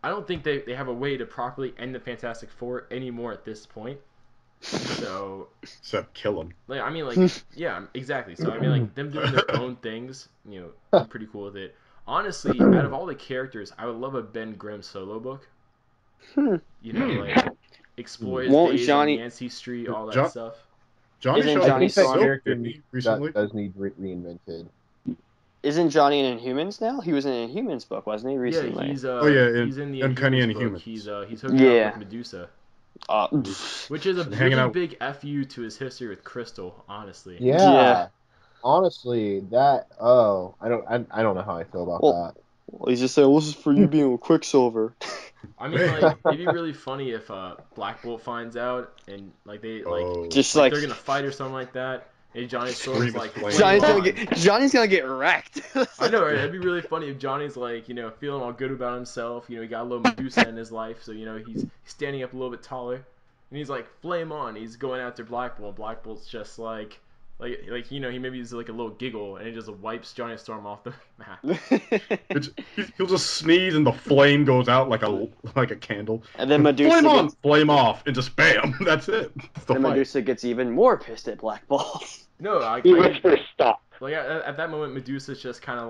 S1: don't think they have a way to properly end the Fantastic Four anymore at this point. So
S3: except kill them.
S1: Yeah, exactly. So I mean, them doing their own things, I'm pretty cool with it. Honestly, out of all the characters, I would love a Ben Grimm solo book. Explore his days on Yancey Street, all that stuff.
S5: Johnny
S4: character recently does need reinvented.
S5: Isn't Johnny in Inhumans now? He was in an Inhumans book, wasn't he, recently?
S1: Yeah, he's in the Inhumans book. He's hooking up with Medusa. Which is a really big FU to his history with Crystal, honestly.
S4: Yeah. Honestly, that I don't know how I feel about that.
S5: Well, he's just saying, "Well, this is for you being with Quicksilver."
S1: I mean, it'd be really funny if Black Bolt finds out and they're gonna fight or something like that. And Johnny Storm's
S5: Johnny's gonna get wrecked.
S1: I know, right? It'd be really funny if Johnny's feeling all good about himself. He got a little Medusa in his life, so he's standing up a little bit taller, and he's flame on. He's going after Black Bolt. Black Bolt's just he maybe uses a little giggle and it just wipes Johnny Storm off the map.
S3: He'll just sneeze and the flame goes out like a candle.
S5: And then Medusa
S3: flame on, flame off, and just bam. That's it.
S5: Then Medusa gets even more pissed at Black Bolt.
S1: No,
S6: he whispers stop.
S1: At that moment, Medusa's just kind of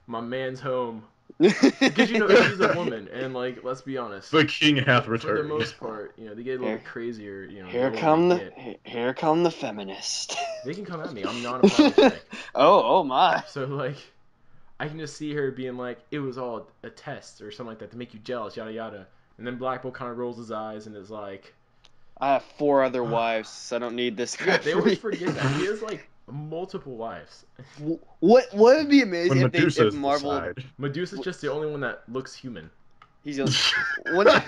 S1: my man's home. Because she's a woman, and let's be honest,
S3: the king hath returned.
S1: For the most part, they get a little crazier.
S5: Here come the feminists.
S1: They can come at me. I'm not apologetic.
S5: Oh my.
S1: So I can just see her being it was all a test or something like that to make you jealous, yada yada. And then Black Bolt kind of rolls his eyes and is like,
S5: I have 4 other wives, so I don't need this guy.
S1: Yeah, they always forget that he has multiple wives.
S5: What would be amazing if Marvel
S1: Medusa's just the only one that looks human.
S5: Wouldn't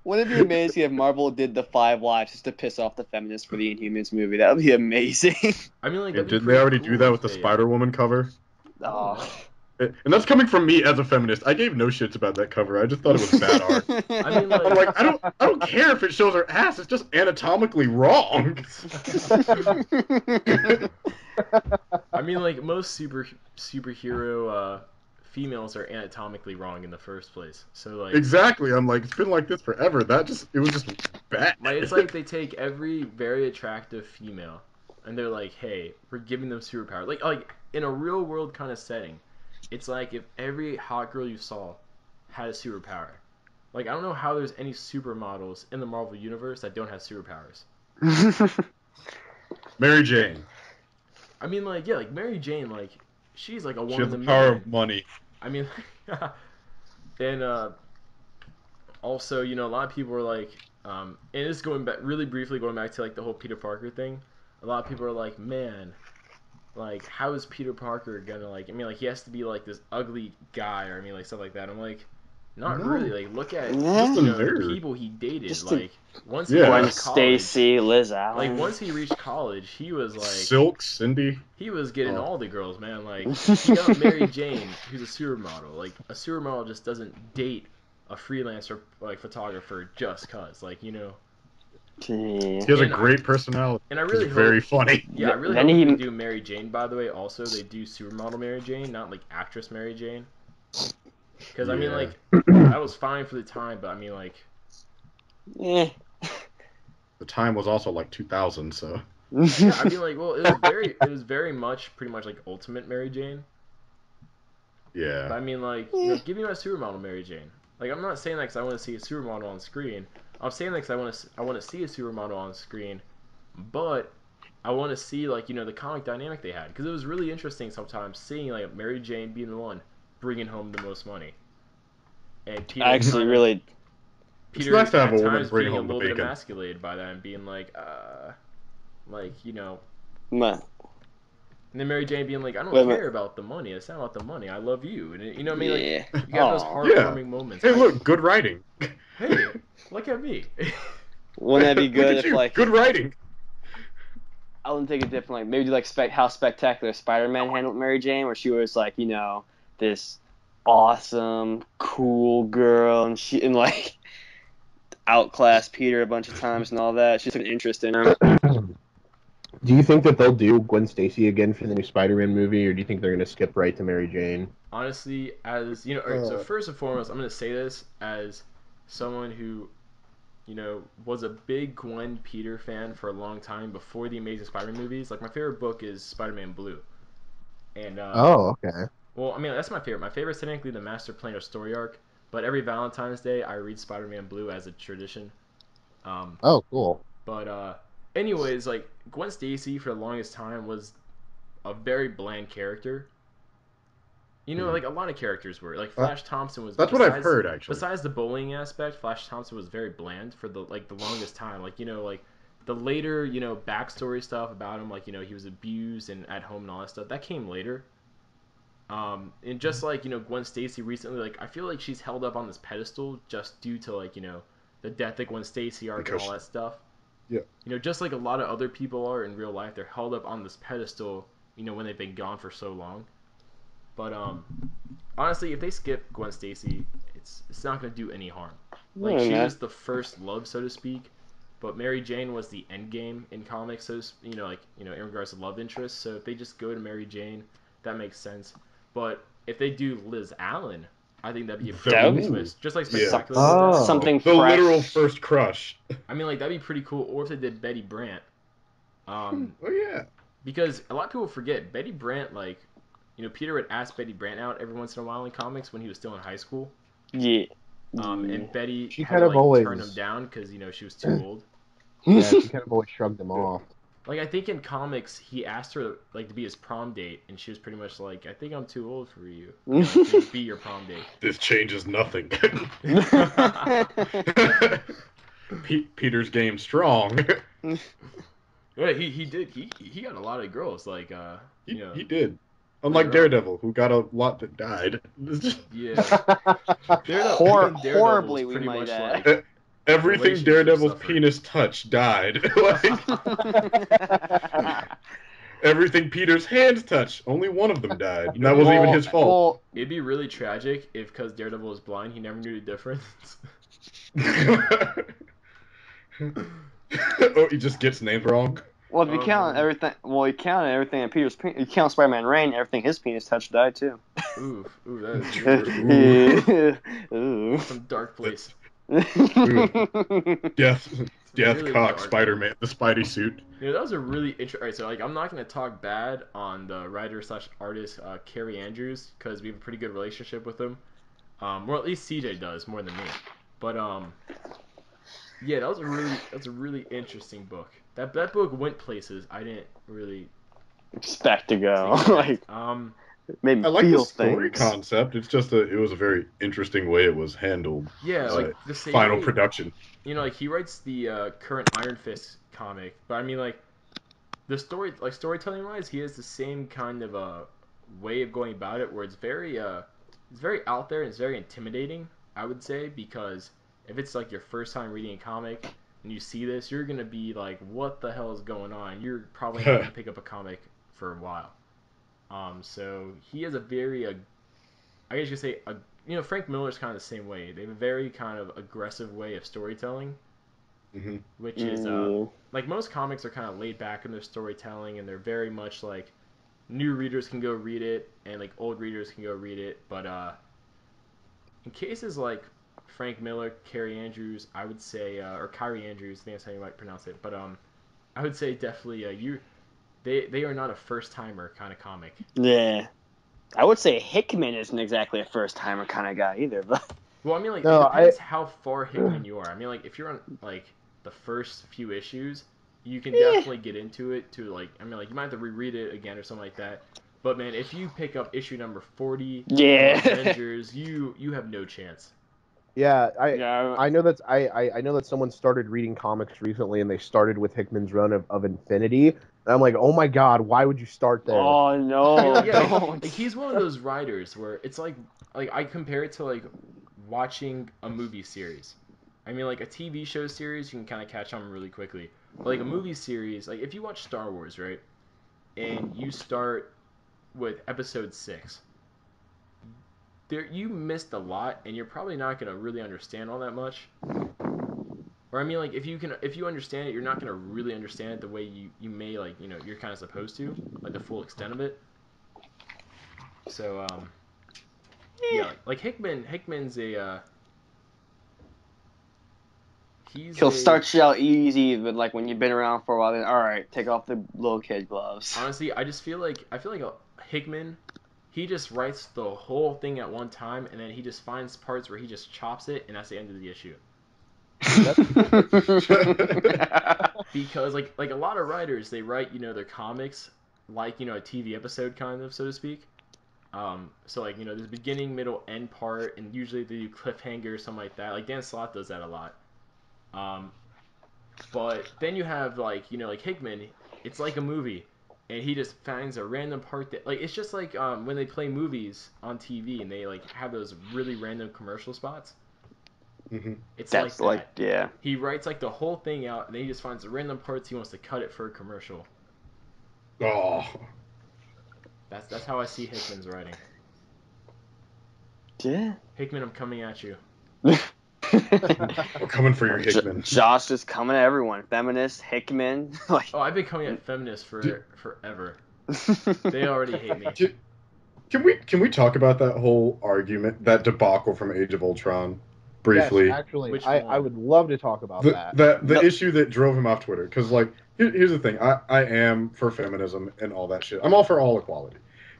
S5: it be amazing if Marvel did the 5 wives just to piss off the feminists for the Inhumans movie? That would be amazing.
S1: I mean,
S3: didn't they already do that with the Spider-Woman cover?
S5: Oh.
S3: And that's coming from me as a feminist. I gave no shits about that cover. I just thought it was bad art.
S1: I mean, like,
S3: I don't care if it shows her ass. It's just anatomically wrong.
S1: I mean, like, most superhero females are anatomically wrong in the first place. So, like,
S3: exactly. I'm like, it's been like this forever. It was just bad.
S1: Like, it's like they take every very attractive female and they're like, hey, we're giving them superpowers. Like in a real world kind of setting, it's like if every hot girl you saw had a superpower. Like, I don't know how there's any supermodels in the Marvel universe that don't have superpowers.
S3: Mary Jane.
S1: I mean, like, yeah, like Mary Jane, like, she's like a one
S3: She has
S1: in
S3: the
S1: a
S3: power
S1: million.
S3: of money.
S1: I mean, and also, you know, a lot of people are like, and this is going back really briefly, going back to like the whole Peter Parker thing. A lot of people are like, man, like, how is Peter Parker gonna, like, I mean, like, he has to be like this ugly guy, or I mean, like, stuff like that. I'm like, not really. Like, look at the people he dated. Like, once he
S5: Gwen
S1: reached college,
S5: Stacy, Liz Allen.
S1: like, once he reached college, he was like
S3: Silk, Cindy.
S1: He was getting all the girls, man. Like, he got Mary Jane, who's a supermodel. Like, a supermodel just doesn't date a freelancer, like, photographer just cause. Like, you know.
S3: He has a great personality.
S1: And I really
S3: hope, very funny.
S1: Yeah, I really hope they do Mary Jane, by the way. Also, they do supermodel Mary Jane, not, like, actress Mary Jane. Because, I mean, like, that was fine for the time, but, I mean, like...
S5: Eh.
S3: The time was also, like, 2000, so...
S1: Yeah, I mean, like, well, it was very much, pretty much, like, Ultimate Mary Jane.
S3: Yeah.
S1: But, I mean, like, you know, give me my supermodel Mary Jane. Like, I'm not saying that because I want to see a supermodel on screen. I'm saying that because I want to see a supermodel on screen, but I want to see, like, you know, the comic dynamic they had. Because it was really interesting sometimes seeing, like, Mary Jane being the one bringing home the most money. And Peter
S5: Peter
S3: it's nice to have a woman bring
S1: being
S3: home
S1: a little
S3: the
S1: bit
S3: bacon.
S1: emasculated by that and being like, you know...
S5: Man.
S1: And then Mary Jane being like, I don't care about the money. It's not about the money. I love you. And you know what I mean? Like, you got those heartwarming moments.
S3: Hey, look, good writing.
S1: Hey, look at me.
S5: Wouldn't that be good if, like...
S3: Good writing.
S5: I wouldn't take it different. Like, maybe do, like, how Spectacular Spider-Man handled Mary Jane, where she was, like, you know, this awesome, cool girl, and like, outclassed Peter a bunch of times and all that. She took an interest in him.
S4: Do you think that they'll do Gwen Stacy again for the new Spider-Man movie, or do you think they're going to skip right to Mary Jane?
S1: Honestly, as you know, all right, so first and foremost, I'm going to say this as someone who, you know, was a big Gwen Peter fan for a long time before the Amazing Spider-Man movies. Like, my favorite book is Spider-Man Blue. And
S4: okay.
S1: Well, I mean, that's my favorite. My favorite is technically the Master Plan or Story Arc, but every Valentine's Day I read Spider-Man Blue as a tradition.
S4: Oh, cool.
S1: But anyways, like, Gwen Stacy for the longest time was a very bland character. You know, like a lot of characters were. Like Flash Thompson was.
S3: That's what I've heard, actually.
S1: Besides the bullying aspect, Flash Thompson was very bland for the longest time. Like, you know, like the later, you know, backstory stuff about him, like, you know, he was abused and at home and all that stuff. That came later. And just like, you know, Gwen Stacy recently, like, I feel like she's held up on this pedestal just due to, like, you know, the death of Gwen Stacy arc and all that stuff.
S3: Yeah.
S1: You know, just like a lot of other people are in real life, they're held up on this pedestal, you know, when they've been gone for so long. But honestly, if they skip Gwen Stacy, it's not gonna do any harm. Like, she was the first love, so to speak, but Mary Jane was the end game in comics, so you know, like, you know, in regards to love interest. So if they just go to Mary Jane, that makes sense. But if they do Liz Allen, I think that'd be a pretty cool twist. Just like Spectacular.
S5: Something
S3: the
S5: fresh.
S3: Literal first crush.
S1: I mean, like, that'd be pretty cool. Or if they did Betty Brant.
S3: Oh yeah.
S1: Because a lot of people forget Betty Brant, like, you know, Peter would ask Betty Brant out every once in a while in comics when he was still in high school.
S5: Yeah.
S1: And Betty
S4: she
S1: had
S4: kind
S1: to,
S4: of
S1: like,
S4: always
S1: turn him down because, you know, she was too old.
S4: Yeah, she kind of always shrugged him off.
S1: Like, I think in comics, he asked her, like, to be his prom date, and she was pretty much like, I think I'm too old for you. You know, to be your prom date.
S3: This changes nothing. Peter's game strong.
S1: Yeah, he did. He got a lot of girls. Like, you know.
S3: He did. Unlike Daredevil, who got a lot that died.
S1: Yeah.
S5: Horribly, we might add.
S3: Like, everything Daredevil's penis touched died. Everything Peter's hands touch, only one of them died. And that wasn't even his fault.
S5: Well,
S1: it'd be really tragic if, because Daredevil was blind, he never knew the difference.
S3: Oh, he just gets names wrong.
S5: well, if you count everything, you counted everything that you count Spider-Man Reign, everything his penis touched died too.
S1: Ooh, that is some dark place.
S3: Death
S1: really
S3: cock,
S1: dark.
S3: Spider-Man, the Spidey suit.
S1: That was a really interesting. Alright, so like, I'm not gonna talk bad on the writer/artist Carrie Andrews, because we have a pretty good relationship with him. Or at least CJ does more than me. But yeah, that's a really interesting book. That book went places I didn't really
S5: expect to go.
S1: like
S5: made me
S3: I like
S5: feel
S3: the story
S5: things.
S3: concept. It's just it was a very interesting way it was handled.
S1: Yeah, like the same
S3: final
S1: way,
S3: production.
S1: Like he writes the current Iron Fist comic, but I mean, like, the storytelling wise, he has the same kind of way of going about it, where it's very out there and it's very intimidating, I would say, because if it's like your first time reading a comic and you see this, you're gonna be like, what the hell is going on? You're probably not gonna pick up a comic for a while. So he has a very I guess you could say Frank Miller's kind of the same way. They have a very kind of aggressive way of storytelling, which is like, most comics are kind of laid back in their storytelling, and they're very much like, new readers can go read it and like old readers can go read it. But in cases like Frank Miller, Carrie Andrews, I would say, or Kyrie Andrews, I think that's how you might pronounce it. But I would say definitely they are not a first timer kind of comic.
S5: Yeah. I would say Hickman isn't exactly a first timer kind of guy either, but
S1: well, I mean, like,
S4: No,
S1: it depends how far Hickman you are. I mean, like, if you're on like the first few issues, you can definitely get into it to, like, I mean, like, you might have to reread it again or something like that. But man, if you pick up issue number 40
S5: yeah.
S1: of Avengers, you have no chance.
S4: Yeah, I know that I know that someone started reading comics recently, and they started with Hickman's run of Infinity. And I'm like, oh my god, why would you start there?
S5: Oh no, don't.
S1: Like, he's one of those writers where it's like I compare it to like watching a movie series. I mean, like, a TV show series, you can kind of catch on really quickly. But like a movie series, like if you watch Star Wars, right, and you start with episode 6, there you missed a lot, and you're probably not gonna really understand all that much. Or I mean, like, if you understand it, you're not gonna really understand it the way you may, like, you're kind of supposed to, like the full extent of it. So yeah, like Hickman's a
S5: He'll start you out easy, but like when you've been around for a while, then all right, take off the little kid gloves.
S1: Honestly, I feel like Hickman, he just writes the whole thing at one time, and then he just finds parts where he just chops it, and that's the end of the issue. Because like a lot of writers, they write their comics like a TV episode, kind of, so to speak. So like there's beginning, middle, end part, and usually they do cliffhanger or something like that. Like Dan Slott does that a lot. But then you have like Hickman, it's like a movie, and he just finds a random part that, like, it's just like when they play movies on TV and they like have those really random commercial spots. It's
S5: That's
S1: like that.
S5: Yeah.
S1: He writes like the whole thing out, and then he just finds the random parts he wants to cut it for a commercial.
S3: Oh.
S1: That's how I see Hickman's writing.
S5: Yeah.
S1: Hickman, I'm coming at you.
S3: We're coming for your Hickman.
S5: Josh is coming at everyone. Feminist, Hickman.
S1: Oh, I've been coming at feminists forever. They already hate me.
S3: Can we talk about that whole argument, that debacle from Age of Ultron, briefly?
S4: Yes, actually, I would love to talk about that.
S3: The issue that drove him off Twitter, because like here's the thing, I am for feminism and all that shit. I'm all for all equality,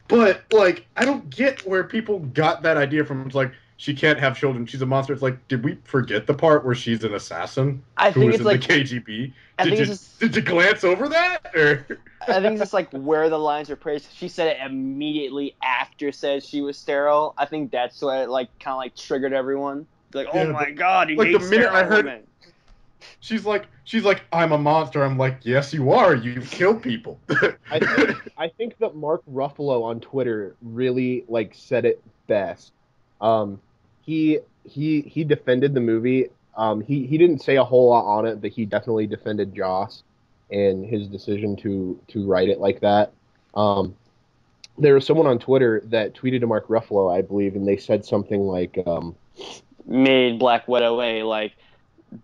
S3: but like I don't get where people got that idea from. It's like, she can't have children, she's a monster. It's like, did we forget the part where she's an assassin who was in the KGB? Did you glance over that? Or?
S5: I think it's just like where the lines are placed. She said it immediately after said she was sterile. I think that's what kind of triggered everyone. Like, oh my god, you hate sterile women.
S3: She's like, I'm a monster. I'm like, yes, you are. You kill people.
S4: I think that Mark Ruffalo on Twitter really said it best. He defended the movie. He didn't say a whole lot on it, but he definitely defended Joss. and his decision to write it like that. There was someone on Twitter that tweeted to Mark Ruffalo, I believe, and they said something like,
S5: made Black Widow a like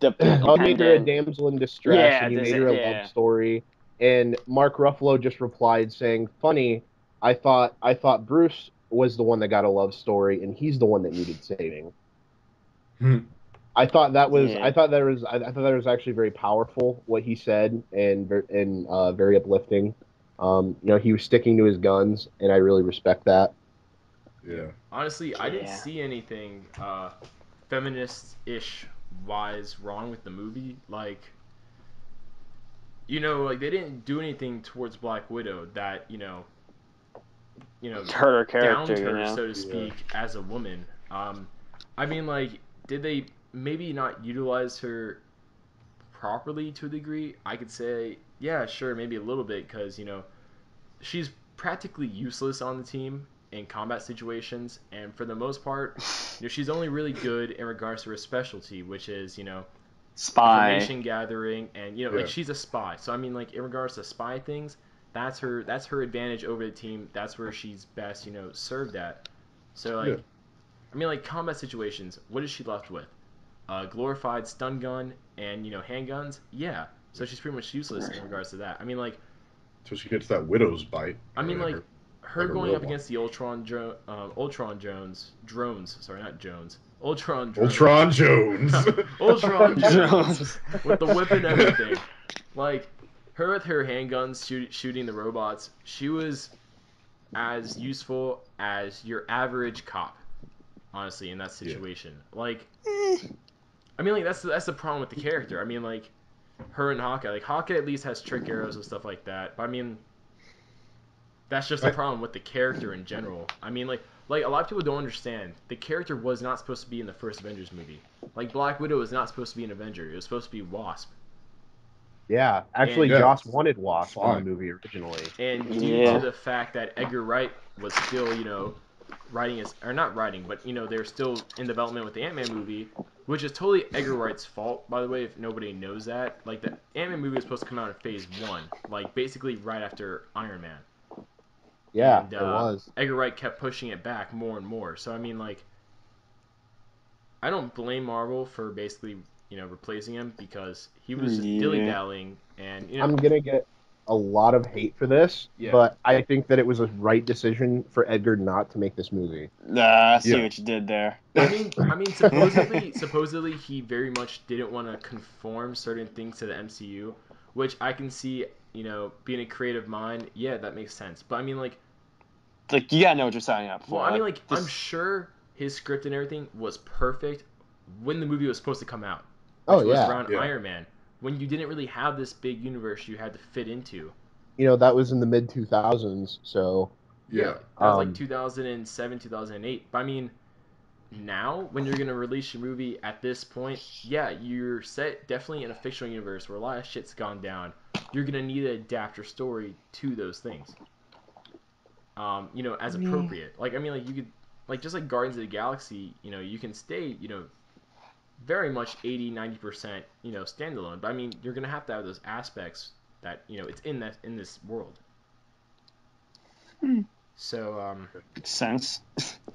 S4: "I made her a
S5: dependent.
S4: damsel in distress,
S5: Yeah,
S4: and you made her a love story." And Mark Ruffalo just replied saying, "Funny, I thought Bruce was the one that got a love story, and he's the one that needed saving." I thought that was
S5: Yeah.
S4: I thought that was actually very powerful what he said, and very uplifting. He was sticking to his guns, and I really respect that.
S3: Yeah.
S1: Honestly, I didn't see anything feminist-ish wise wrong with the movie. Like, like they didn't do anything towards Black Widow that
S5: hurt her character,
S1: downed her, so to speak, as a woman. I mean, like, did they maybe not utilize her properly to a degree? I could say, yeah, sure, maybe a little bit, because she's practically useless on the team in combat situations, and for the most part, she's only really good in regards to her specialty, which is
S5: spy
S1: information gathering, and like she's a spy. So I mean, like in regards to spy things, that's her advantage over the team. That's where she's best served at. So like, I mean, like combat situations, what is she left with? A glorified stun gun and handguns. Yeah, so she's pretty much useless in regards to that. I mean, like,
S3: so she gets that widow's bite.
S1: I mean, like her going up against the Ultron drones. Sorry, not Jones. Ultron Jones. Ultron Jones with the whip and everything. Like her with her handguns shooting the robots. She was as useful as your average cop, honestly, in that situation. Like, I mean, like that's the problem with the character. I mean, like her and Hawkeye. Like Hawkeye at least has trick arrows and stuff like that. But I mean, that's just the problem with the character in general. I mean, like a lot of people don't understand. The character was not supposed to be in the first Avengers movie. Like Black Widow was not supposed to be an Avenger. It was supposed to be Wasp.
S4: Yeah, actually, Joss wanted Wasp in the movie originally.
S1: And due to the fact that Edgar Wright was still, writing not writing, but they're still in development with the Ant-Man movie, which is totally Edgar Wright's fault, by the way, if nobody knows that. Like the Ant-Man movie was supposed to come out in Phase 1, like basically right after Iron Man.
S4: Yeah,
S1: and,
S4: it was.
S1: Edgar Wright kept pushing it back more and more. So I mean, like, I don't blame Marvel for basically replacing him because he was just dilly-dallying, and
S4: I'm gonna get a lot of hate for this, but I think that it was a right decision for Edgar not to make this movie.
S5: I see what you did there.
S1: I mean, supposedly he very much didn't want to conform certain things to the MCU, which I can see, being a creative mind, yeah, that makes sense. But I mean, like
S5: you gotta know what you're signing up for.
S1: Well, I mean, like, I'm sure his script and everything was perfect when the movie was supposed to come out. Which was around Iron Man, when you didn't really have this big universe you had to fit into.
S4: That was in the mid 2000s, so
S1: yeah, that was like 2007, 2008. But I mean, now when you're gonna release your movie at this point, yeah, you're set definitely in a fictional universe where a lot of shit's gone down. You're gonna need to adapt your story to those things. As appropriate. Like I mean, like you could, like just like Guardians of the Galaxy, you can stay, very much 80-90% standalone, but I mean you're gonna have to have those aspects that it's in this world. So
S5: makes sense.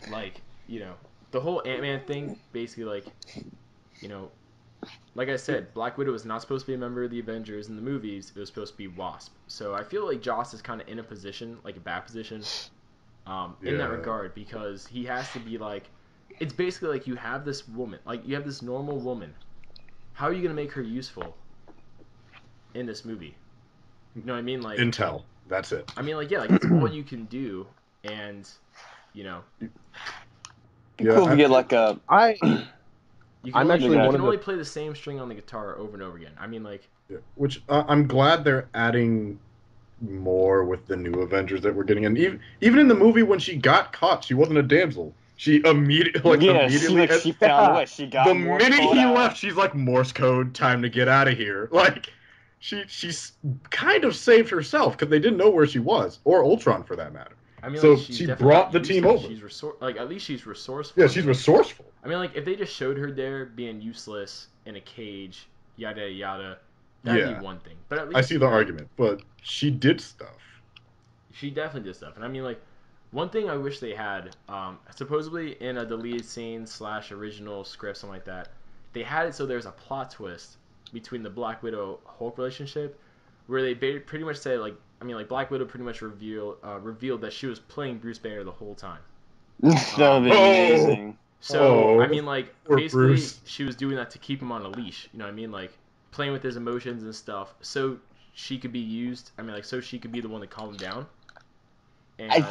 S1: Like the whole Ant-Man thing, basically, like like I said, Black Widow was not supposed to be a member of the Avengers in the movies. It was supposed to be Wasp. So I feel like Joss is kind of in a position, like a bad position, in that regard, because he has to be like, it's basically like you have this woman, like you have this normal woman. How are you gonna make her useful in this movie? You know what I mean? Like
S3: Intel. That's it.
S1: I mean, like yeah, like that's all you can do, and
S5: cool if we get like a
S1: You can only play the same string on the guitar over and over again. I mean, like...
S3: Which, I'm glad they're adding more with the new Avengers that we're getting. And even in the movie, when she got caught, she wasn't a damsel. She immediately...
S5: she found a way. She got
S3: the minute he left, she's like, Morse code, time to get out of here. Like, she's kind of saved herself, because they didn't know where she was. Or Ultron, for that matter.
S1: I mean,
S3: so
S1: like,
S3: she brought the team over.
S1: She's at least she's resourceful.
S3: Yeah, she's resourceful.
S1: I mean, like, if they just showed her there being useless in a cage, yada yada, That'd be
S3: Yeah,
S1: one thing. But at
S3: I
S1: least
S3: see the argument, but she did stuff.
S1: she definitely did stuff. And I mean, like, one thing I wish they had, supposedly in a deleted scene / original script, something like that, they had it so there's a plot twist between the Black Widow Hulk relationship, where they pretty much say like, I mean, like Black Widow pretty much revealed that she was playing Bruce Banner the whole time.
S5: That would be amazing.
S1: So I mean, like basically,
S3: Bruce.
S1: she was doing that to keep him on a leash. You know what I mean? Like playing with his emotions and stuff, so she could be used. I mean, like so she could be the one to calm him down. And
S5: I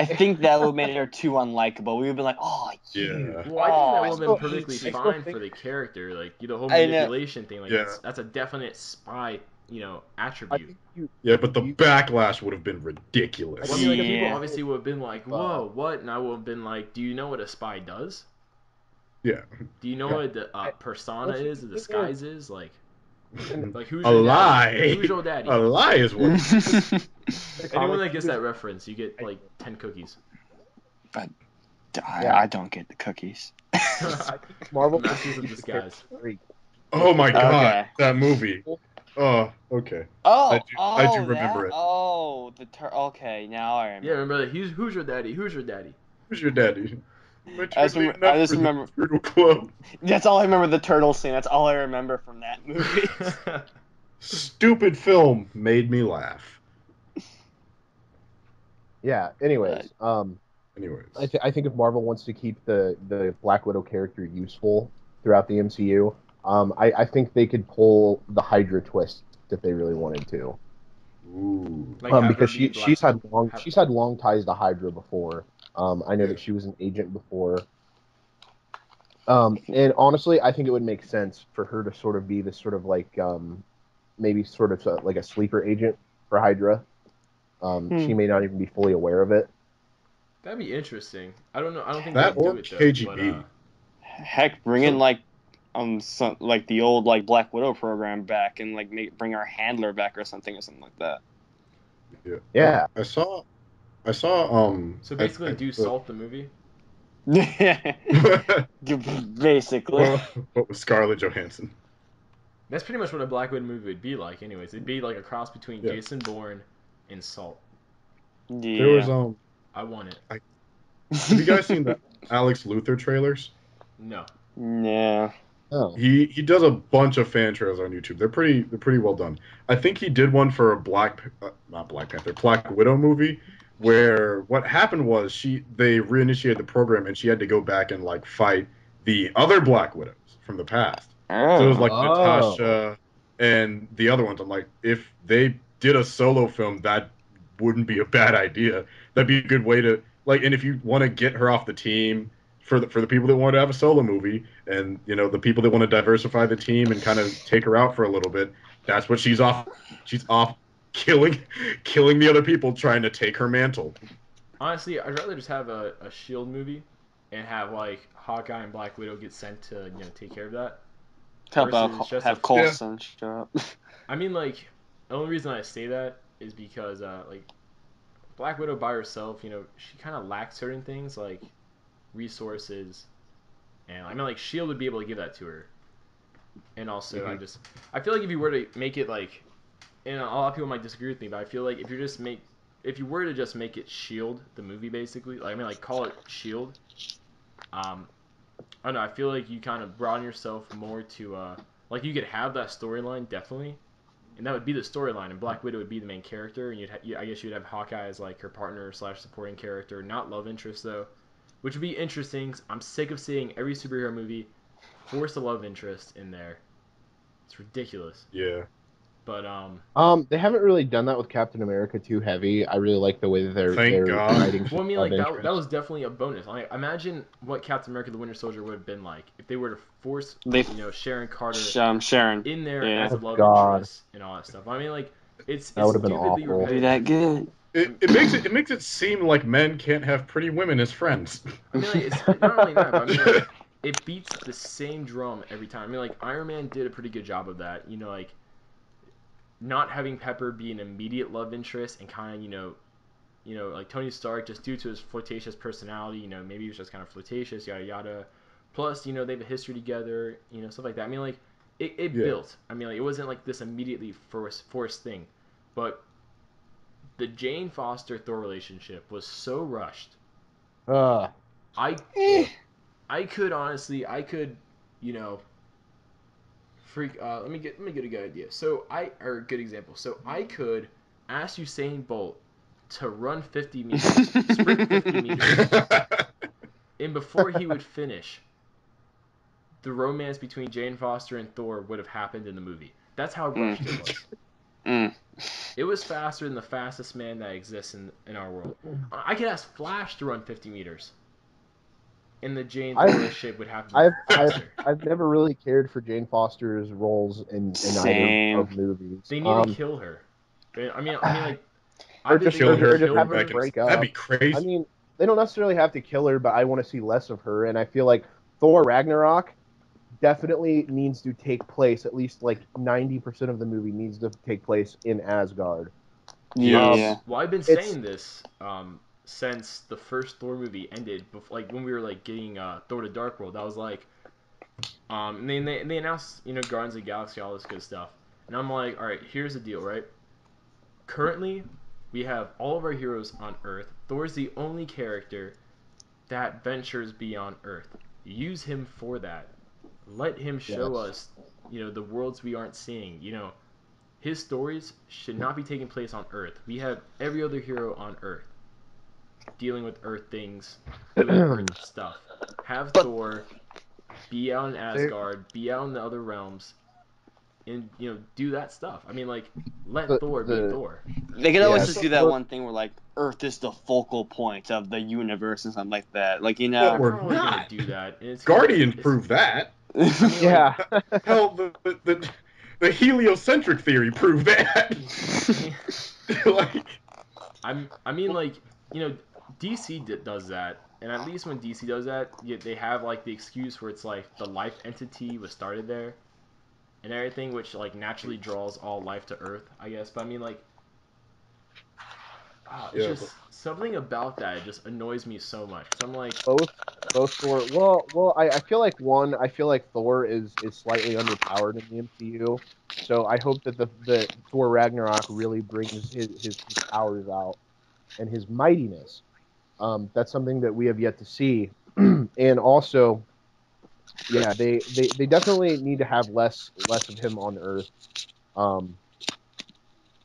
S5: think that would have made her too unlikable. We would have been like, oh, you.
S3: Yeah.
S1: well, I think that would have been
S5: I
S1: perfectly
S5: hate you.
S1: fine for the character. Like the whole
S5: I know.
S1: manipulation thing. Like
S3: Yeah.
S1: that's a definite spy,
S4: I
S1: attribute.
S4: think
S3: Yeah, but the backlash would have been ridiculous.
S1: Well, I mean, like people
S5: Yeah.
S1: obviously would have been like, "Whoa, what?" And I would have been like, "Do you know what a spy does?
S3: Yeah.
S1: Do you know what the persona is, the disguise is? Like who's
S3: A
S1: your
S3: lie.
S1: daddy? Who's your daddy?"
S3: A lie is what.
S1: Anyone that gets that reference, you get like 10 cookies.
S5: I don't get the cookies.
S4: Marvel
S1: Masters of Disguise.
S3: Oh my god,
S5: Okay.
S3: that movie. Oh, okay.
S5: Oh,
S3: I do remember it.
S5: Oh, okay, now I remember.
S1: Yeah, remember that? Who's your daddy? Who's your daddy?
S3: Who's your daddy?
S5: I just remember.
S3: Turtle Club.
S5: That's all I remember. The turtle scene. That's all I remember from that movie.
S3: Stupid film made me laugh.
S4: Yeah. Anyways,
S3: Anyways,
S4: I think if Marvel wants to keep the Black Widow character useful throughout the MCU, I think they could pull the Hydra twist if they really wanted to.
S3: ooh.
S4: Because she's had long ties to Hydra before. I know that she was an agent before. And honestly, I think it would make sense for her to sort of be this sort of like maybe sort of like a sleeper agent for Hydra. She may not even be fully aware of it.
S1: That'd be interesting. I don't know. I don't think
S3: That
S1: they'd do
S3: or
S1: it though.
S3: KGB.
S1: But,
S5: Heck, bring in like like the old like Black Widow program back and like bring our handler back or something like that.
S3: Yeah. I saw.
S1: so basically, do Salt the movie?
S5: Basically.
S3: What was Scarlett Johansson?
S1: That's pretty much what a Black Widow movie would be like. Anyways, it'd be like a cross between Jason Bourne and Salt.
S5: Yeah.
S3: There was
S1: I want it.
S3: Have you guys seen the Alex Luthor trailers?
S1: No.
S5: Yeah.
S4: Oh.
S3: He does a bunch of fan trailers on YouTube. They're pretty well done. I think he did one for a Black Widow movie, where what happened was they reinitiated the program and she had to go back and like fight the other Black Widows from the past. So it was like Natasha and the other ones. I'm like, if they did a solo film, that wouldn't be a bad idea. That'd be a good way to and if you want to get her off the team for the people that want to have a solo movie, and the people that want to diversify the team and kind of take her out for a little bit, that's what she's off. She's off killing the other people trying to take her mantle.
S1: Honestly, I'd rather just have a Shield movie and have like Hawkeye and Black Widow get sent to take care of that.
S5: Have Coulson show up.
S1: I mean, like the only reason I say that is because like Black Widow by herself, she kind of lacks certain things like resources, and I mean like Shield would be able to give that to her. And also, I feel like if you were to make it like, and a lot of people might disagree with me, but I feel like if you were to just make it Shield the movie basically, like I mean like call it Shield, I don't know, I feel like you kind of broaden yourself more to like you could have that storyline definitely, and that would be the storyline, and Black Widow would be the main character, and I guess you'd have Hawkeye as like her partner / supporting character, not love interest though. Which would be interesting. I'm sick of seeing every superhero movie force a love interest in there. It's ridiculous.
S3: Yeah.
S1: But
S4: they haven't really done that with Captain America too heavy. I really like the way that they're writing.
S1: Well, I mean, like that was definitely a bonus. Like, imagine what Captain America: The Winter Soldier would have been like if they were to force Sharon Carter in there as a love interest and all that stuff. I mean, like it's stupidly repetitive.
S5: Be that good.
S3: It makes it seem like men can't have pretty women as friends.
S1: I mean, like, it's not only that, but I mean, like, it beats the same drum every time. I mean, like Iron Man did a pretty good job of that. Like not having Pepper be an immediate love interest and kind of like Tony Stark, just due to his flirtatious personality, maybe he was just kind of flirtatious, yada yada. Plus, they have a history together, stuff like that. I mean, like it built. I mean, like, it wasn't like this immediately forced thing, but the Jane Foster Thor relationship was so rushed. I could, you know, freak. Let me get a good idea. Or a good example. So I could ask Usain Bolt to run 50 meters, sprint 50 meters, and before he would finish, the romance between Jane Foster and Thor would have happened in the movie. That's how rushed it was. It was faster than the fastest man that exists in our world. I could ask Flash to run 50 meters, and the Jane Thor relationship would have to be faster.
S4: I've never really cared for Jane Foster's roles in either of movies.
S1: They need to kill her. I mean, like,
S3: or just have
S1: her
S3: break up. That'd be crazy.
S4: I mean, they don't necessarily have to kill her, but I want to see less of her. And I feel like Thor Ragnarok definitely needs to take place. At least like 90% of the movie needs to take place in Asgard.
S5: Yeah.
S1: Well, I've been saying this since the first Thor movie ended. Like when we were like getting Thor: The Dark World, I was like, and they announced, you know, Guardians of the Galaxy, all this good stuff, and I'm like, all right, here's the deal, right? Currently, we have all of our heroes on Earth. Thor's the only character that ventures beyond Earth. Use him for that. Let him show us, you know, the worlds we aren't seeing. You know, his stories should not be taking place on Earth. We have every other hero on Earth dealing with Earth things, doing Earth stuff. Have Thor be out in Asgard, be out in the other realms, and, you know, do that stuff. I mean, like, let Thor be Thor.
S5: They could always just do that one thing where, like, Earth is the focal point of the universe and something like that. Like, you know,
S3: but we're not
S1: gonna do that.
S3: Guardians prove that.
S1: I mean,
S4: yeah.
S3: Like, hell, the heliocentric theory proved that. Like,
S1: I mean, like, you know, DC does that, and at least when DC does that, they have like the excuse where it's like the life entity was started there, and everything, which like naturally draws all life to Earth, I guess. But I mean, like, it's just something about that. It just annoys me so much. Cause I'm like,
S4: both Thor. Well, I feel like Thor is slightly underpowered in the MCU. So I hope that the Thor Ragnarok really brings his powers out and his mightiness. That's something that we have yet to see. And also, yeah, they definitely need to have less of him on Earth.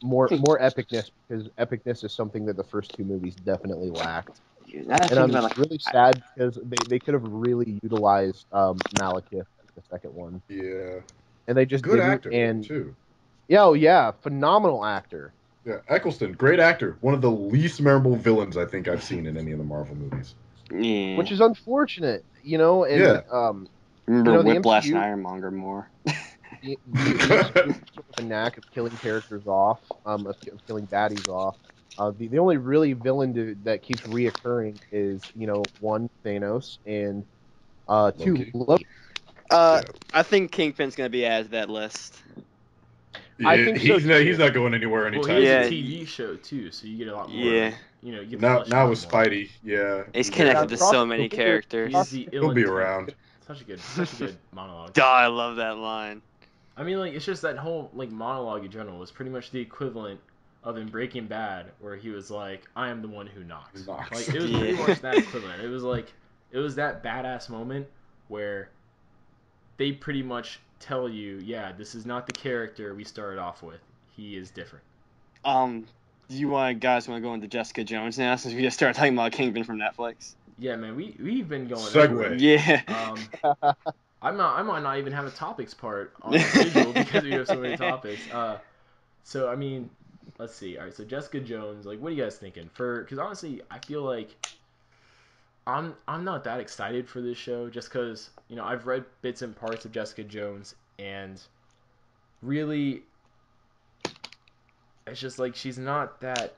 S4: More epicness, because epicness is something that the first two movies definitely lacked. And I'm really sad because they could have really utilized Malekith in the second one.
S3: Yeah.
S4: And they just
S3: good
S4: didn't.
S3: actor
S4: and
S3: too.
S4: Yeah, phenomenal actor.
S3: Yeah, Eccleston, great actor. One of the least memorable villains I think I've seen in any of the Marvel movies.
S5: Yeah.
S4: Which is unfortunate, you know. And
S5: remember,
S4: you know,
S5: Whiplash
S4: the MCU,
S5: and Ironmonger more.
S4: the MCU has sort of a knack of killing characters off, of killing baddies off. The only really villain that keeps reoccurring is, you know, one, Thanos, and two, Loki.
S5: I think Kingpin's gonna be added to that list.
S3: Yeah,
S4: I think
S3: he's not going anywhere anytime soon.
S1: Well, he has a TV show too, so you get a lot more.
S5: Yeah.
S1: You know, you get
S3: now with Spidey, yeah.
S5: He's connected to so many characters.
S1: He'll
S3: be around.
S1: Such a good monologue.
S5: God, I love that line.
S1: I mean, like, it's just that whole like monologue in general was pretty much the equivalent of in Breaking Bad, where he was like, "I am the one who knocks." Like, it was pretty much that equivalent. It was like, it was that badass moment where they pretty much tell you, yeah, this is not the character we started off with. He is different.
S5: Do you guys want to go into Jessica Jones now, since we just started talking about Kingpin from Netflix?
S1: Yeah, man, we've been going
S3: Segue.
S5: Yeah.
S1: I might not even have a topics part on the visual because we have so many topics. So I mean, let's see. All right, so Jessica Jones, like, what are you guys thinking? Because honestly, I feel like I'm not that excited for this show, just because, you know, I've read bits and parts of Jessica Jones, and really, it's just like she's not that.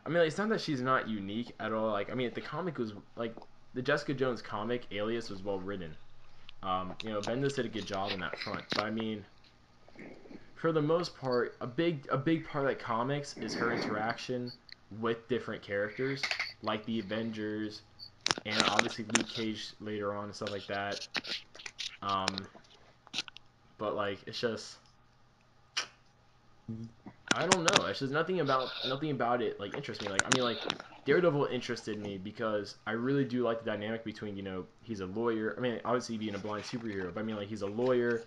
S1: I mean, like, it's not that she's not unique at all. Like, I mean, the comic was like the Jessica Jones comic, Alias, was well written. You know, Bendis did a good job in that front, but I mean, for the most part, a big part of that comics is her interaction with different characters, like the Avengers, and obviously Luke Cage later on and stuff like that. but like it's just I don't know. It's just nothing about it like interests me. Like I mean like Daredevil interested me because I really do like the dynamic between he's a lawyer. I mean obviously being a blind superhero, but I mean like he's a lawyer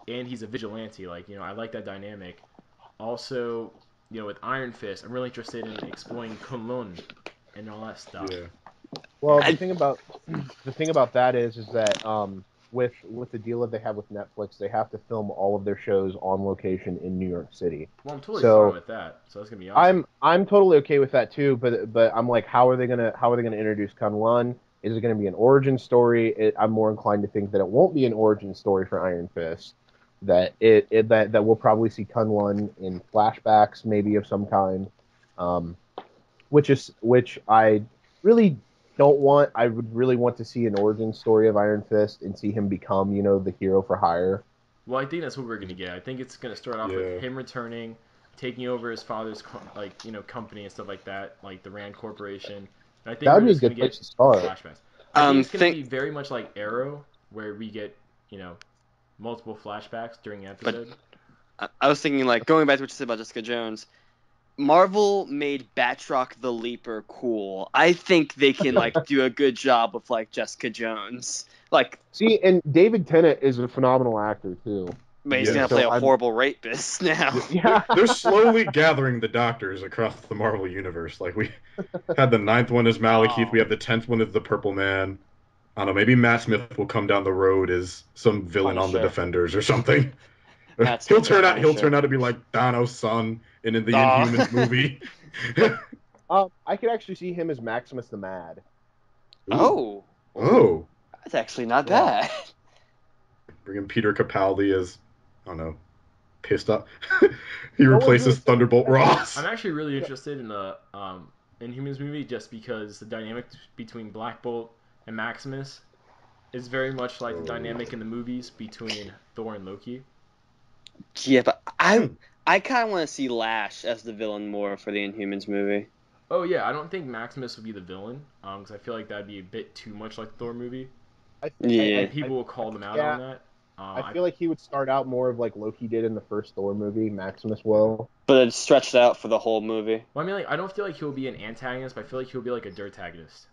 S1: and he's a vigilante. Like I like that dynamic. Also with Iron Fist, I'm really interested in exploring Kunlun and all that stuff.
S3: Yeah.
S4: Well, the thing about that is that with the deal that they have with Netflix, they have to film all of their shows on location in New York City.
S1: Well, I'm totally fine with that. So that's gonna be awesome.
S4: I'm totally okay with that too. But I'm like, how are they gonna introduce Kunlun? Is it gonna be an origin story? I'm more inclined to think that it won't be an origin story for Iron Fist. That that we'll probably see Kunlun in flashbacks, maybe of some kind. Which I really don't want. I would really want to see an origin story of Iron Fist and see him become, the hero for hire.
S1: Well, I think that's what we're gonna get. I think it's gonna start off with him returning, taking over his father's company and stuff like that, like the Rand Corporation. And I think we're just gonna get flashbacks. I think it's gonna be very much like Arrow, where we get multiple flashbacks during the episode.
S5: But I was thinking like going back to what you said about Jessica Jones. Marvel made Batroc the Leaper cool. I think they can do a good job with Jessica Jones.
S4: See, and David Tennant is a phenomenal actor too.
S5: But he's gonna play a horrible rapist now.
S4: Yeah,
S3: they're slowly gathering the doctors across the Marvel universe. Like we had the 9th one as Malekith, we have the 10th one as the Purple Man. I don't know, maybe Matt Smith will come down the road as some villain on the Defenders or something. He'll turn out to be like Thanos' son in the Inhumans movie.
S4: I could actually see him as Maximus the Mad.
S5: Ooh.
S3: Oh.
S5: That's actually not bad.
S3: Bring in Peter Capaldi as, I don't know, pissed up. He replaces Thunderbolt Ross.
S1: I'm actually really interested in the Inhumans movie just because the dynamic between Black Bolt and Maximus is very much like the dynamic in the movies between Thor and Loki.
S5: Yeah, but I kind of want to see Lash as the villain more for the Inhumans movie.
S1: Oh yeah, I don't think Maximus would be the villain, because I feel like that'd be a bit too much like the Thor movie. People will call them out on that.
S4: I feel like he would start out more of like Loki did in the first Thor movie. Maximus will,
S5: but it's stretched out for the whole movie.
S1: Well, I mean, I don't feel like he'll be an antagonist, but I feel like he'll be like a dirtagonist.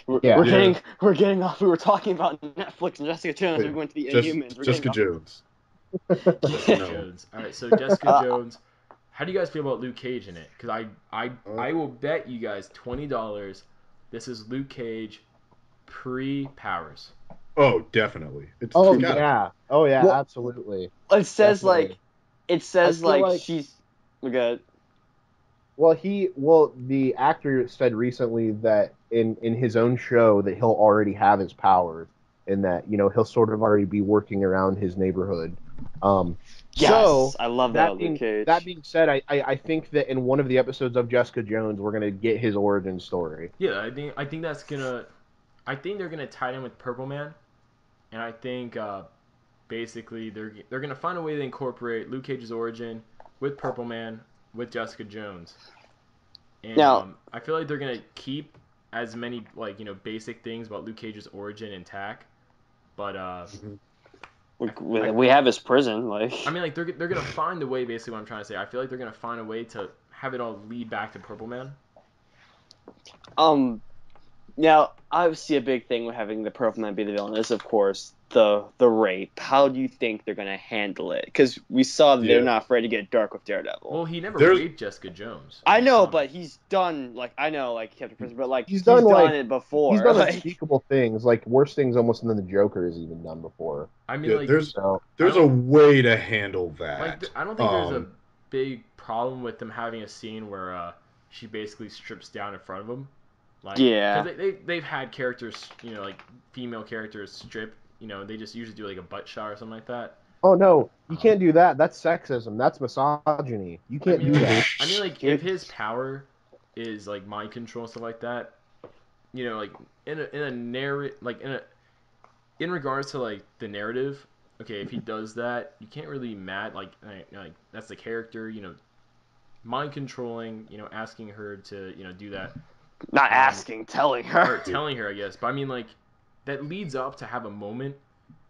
S5: We're getting off. We were talking about Netflix and Jessica Jones. We went to the Inhumans.
S3: Jessica Jones.
S1: Jessica Jones. All right, so Jessica Jones. How do you guys feel about Luke Cage in it? Because I will bet you guys $20 this is Luke Cage pre-powers.
S3: Oh, definitely.
S4: Well, absolutely.
S5: It says she's good.
S4: Well, the actor said recently that in his own show that he'll already have his powers and that he'll sort of already be working around his neighborhood.
S5: Yes, so I love that.
S4: That being said, I think that in one of the episodes of Jessica Jones, we're gonna get his origin story.
S1: Yeah, I think that's gonna. I think they're gonna tie it in with Purple Man, and I think basically they're gonna find a way to incorporate Luke Cage's origin with Purple Man with Jessica Jones. And
S5: now,
S1: I feel like they're gonna keep as many basic things about Luke Cage's origin intact, but
S5: we have his prison.
S1: I mean, they're gonna find a way. Basically, what I'm trying to say, I feel like they're gonna find a way to have it all lead back to Purple Man.
S5: Now, obviously, a big thing with having the Purple Man be the villain is, of course, the rape. How do you think they're gonna handle it? Because we saw that they're not afraid to get dark with Daredevil.
S1: Well, he never raped Jessica Jones.
S5: I know, but he's done Captain Prison, but he's done it before.
S4: He's done unspeakable things, worse things almost than the Joker has even done before.
S1: I mean,
S3: there's a way to handle that.
S1: I don't think there's a big problem with them having a scene where she basically strips down in front of him. Because they've had characters, female characters strip. They just usually do a butt shot or something like that.
S4: Oh no, you can't do that. That's sexism. That's misogyny. You can't do that.
S1: I mean, if his power is mind control and stuff like that, in regards to the narrative. Okay, if he does that, you can't really be mad. That's the character. Mind controlling. Asking her to do that.
S5: Not asking, telling her.
S1: Or telling her, I guess. But I mean, that leads up to have a moment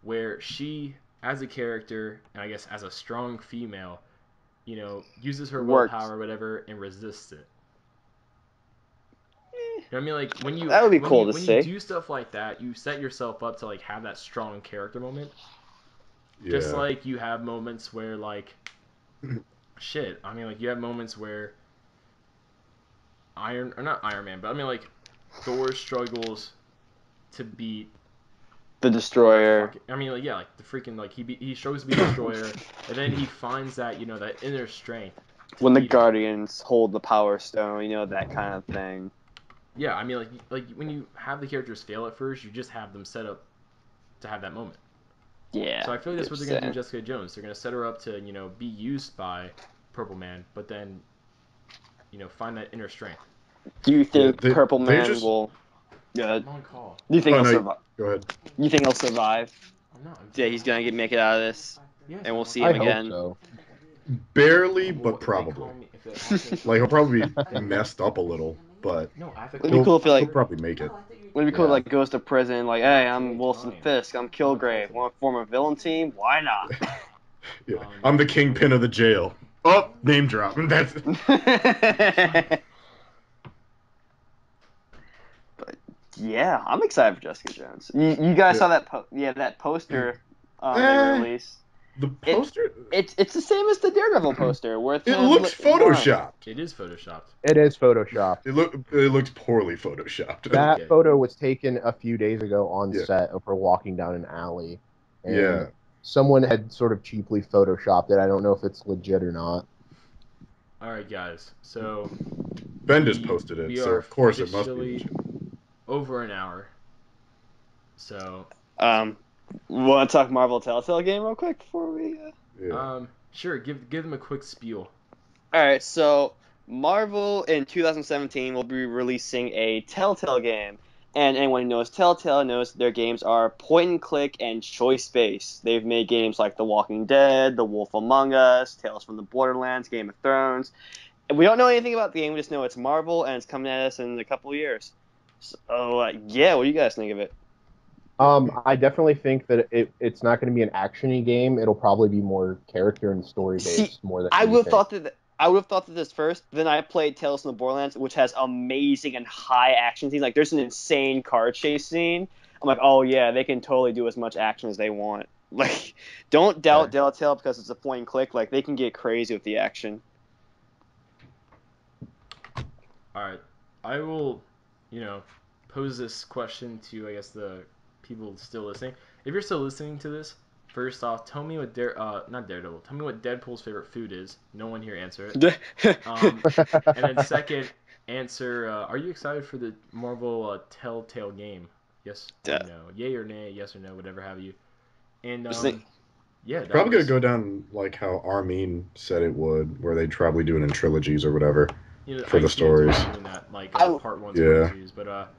S1: where she as a character, and I guess as a strong female, uses her
S5: Works.
S1: willpower or whatever and resists it. You know what I mean? Like when you
S5: That would be
S1: when
S5: cool
S1: you
S5: to
S1: when
S5: see.
S1: you do stuff like that, you set yourself up to like have that strong character moment.
S3: Yeah.
S1: Just like you have moments where like shit. I mean, like you have moments where not Iron Man, but I mean like Thor struggles to beat
S5: The Destroyer.
S1: I mean, like, yeah, like the freaking like he struggles to be Destroyer, and then he finds that that inner strength.
S5: When the
S1: beat him.
S5: Guardians hold the Power Stone, that kind of thing.
S1: Yeah, I mean, like when you have the characters fail at first, you just have them set up to have that moment.
S5: Yeah.
S1: So I feel like that's what they're gonna do with Jessica Jones. They're gonna set her up to be used by Purple Man, but then find that inner strength.
S5: Do you think Purple Man will? Yeah.
S1: I'm on call.
S5: Do you think he'll survive?
S3: Go ahead.
S5: You think he'll survive?
S1: I'm not.
S5: Yeah, he's gonna make it out of this, and we'll see him
S4: I
S5: again.
S4: hope so.
S3: Barely, but probably. Like he'll probably be messed up a little, but
S5: It'd be cool if
S3: he'll probably make it.
S5: It'd be cool if like goes to prison, like, hey, I'm Wilson Fisk, I'm Kilgrave, want to form a villain team? Why not?
S3: Yeah, I'm the kingpin of the jail. Oh, name drop. That's.
S5: But yeah, I'm excited for Jessica Jones. You guys saw that that poster they released.
S3: The poster?
S5: It's the same as the Daredevil poster. Where
S3: it looks photoshopped.
S1: It is photoshopped.
S4: It is photoshopped.
S3: It looks poorly photoshopped.
S4: That photo was taken a few days ago on set of her walking down an alley. And someone had sort of cheaply photoshopped it. I don't know if it's legit or not.
S1: All right, guys. So
S3: Bendis posted it, so of course it must be
S5: over an hour. So want to talk Marvel Telltale game real quick before we?
S1: Sure. Give them a quick spiel.
S5: All right. So Marvel in 2017 will be releasing a Telltale game, and anyone who knows Telltale knows their games are point and click and choice based. They've made games like The Walking Dead, The Wolf Among Us, Tales from the Borderlands, Game of Thrones. And we don't know anything about the game. We just know it's Marvel and it's coming at us in a couple of years. So yeah, what do you guys think of it?
S4: I definitely think that it's not going to be an action-y game. It'll probably be more character and story based more than anything. I would have thought that this first. Then I played Tales from the Borderlands, which has amazing and high action scenes. Like there's an insane car chase scene. I'm like, oh yeah, they can totally do as much action as they want. Like, don't doubt Telltale because it's a point and click. Like they can get crazy with the action.
S1: All right, I will, pose this question to I guess the people still listening. If you're still listening to this, first off, tell me what not Daredevil. Tell me what Deadpool's favorite food is. No one here answer it. And then second, answer. Are you excited for the Marvel Telltale game? Yes or no? Yay or nay? Yes or no? Whatever have you. And yeah,
S3: probably gonna go down like how Armin said it would, where they'd probably do it in trilogies or whatever for the stories.
S1: Doing that, like part 1s, part 2s, but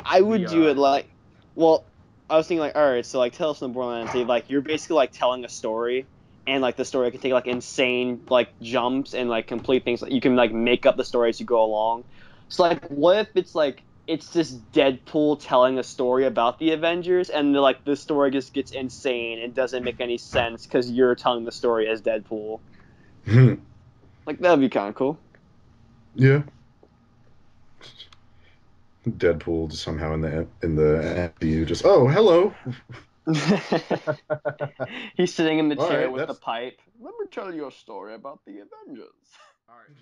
S5: I would do it like, well, I was thinking like, all right, so like Tales from the Borderlands, you're basically like telling a story, and like the story can take like insane like jumps and like complete things. You can like make up the story as you go along. So like, what if it's like it's just Deadpool telling a story about the Avengers, and the story just gets insane and doesn't make any sense because you're telling the story as Deadpool. Like that'd be kind of cool.
S3: Yeah. Deadpool just somehow in the MCU just hello.
S5: He's sitting in the chair with the pipe. Let me tell you a story about the Avengers.
S1: All right.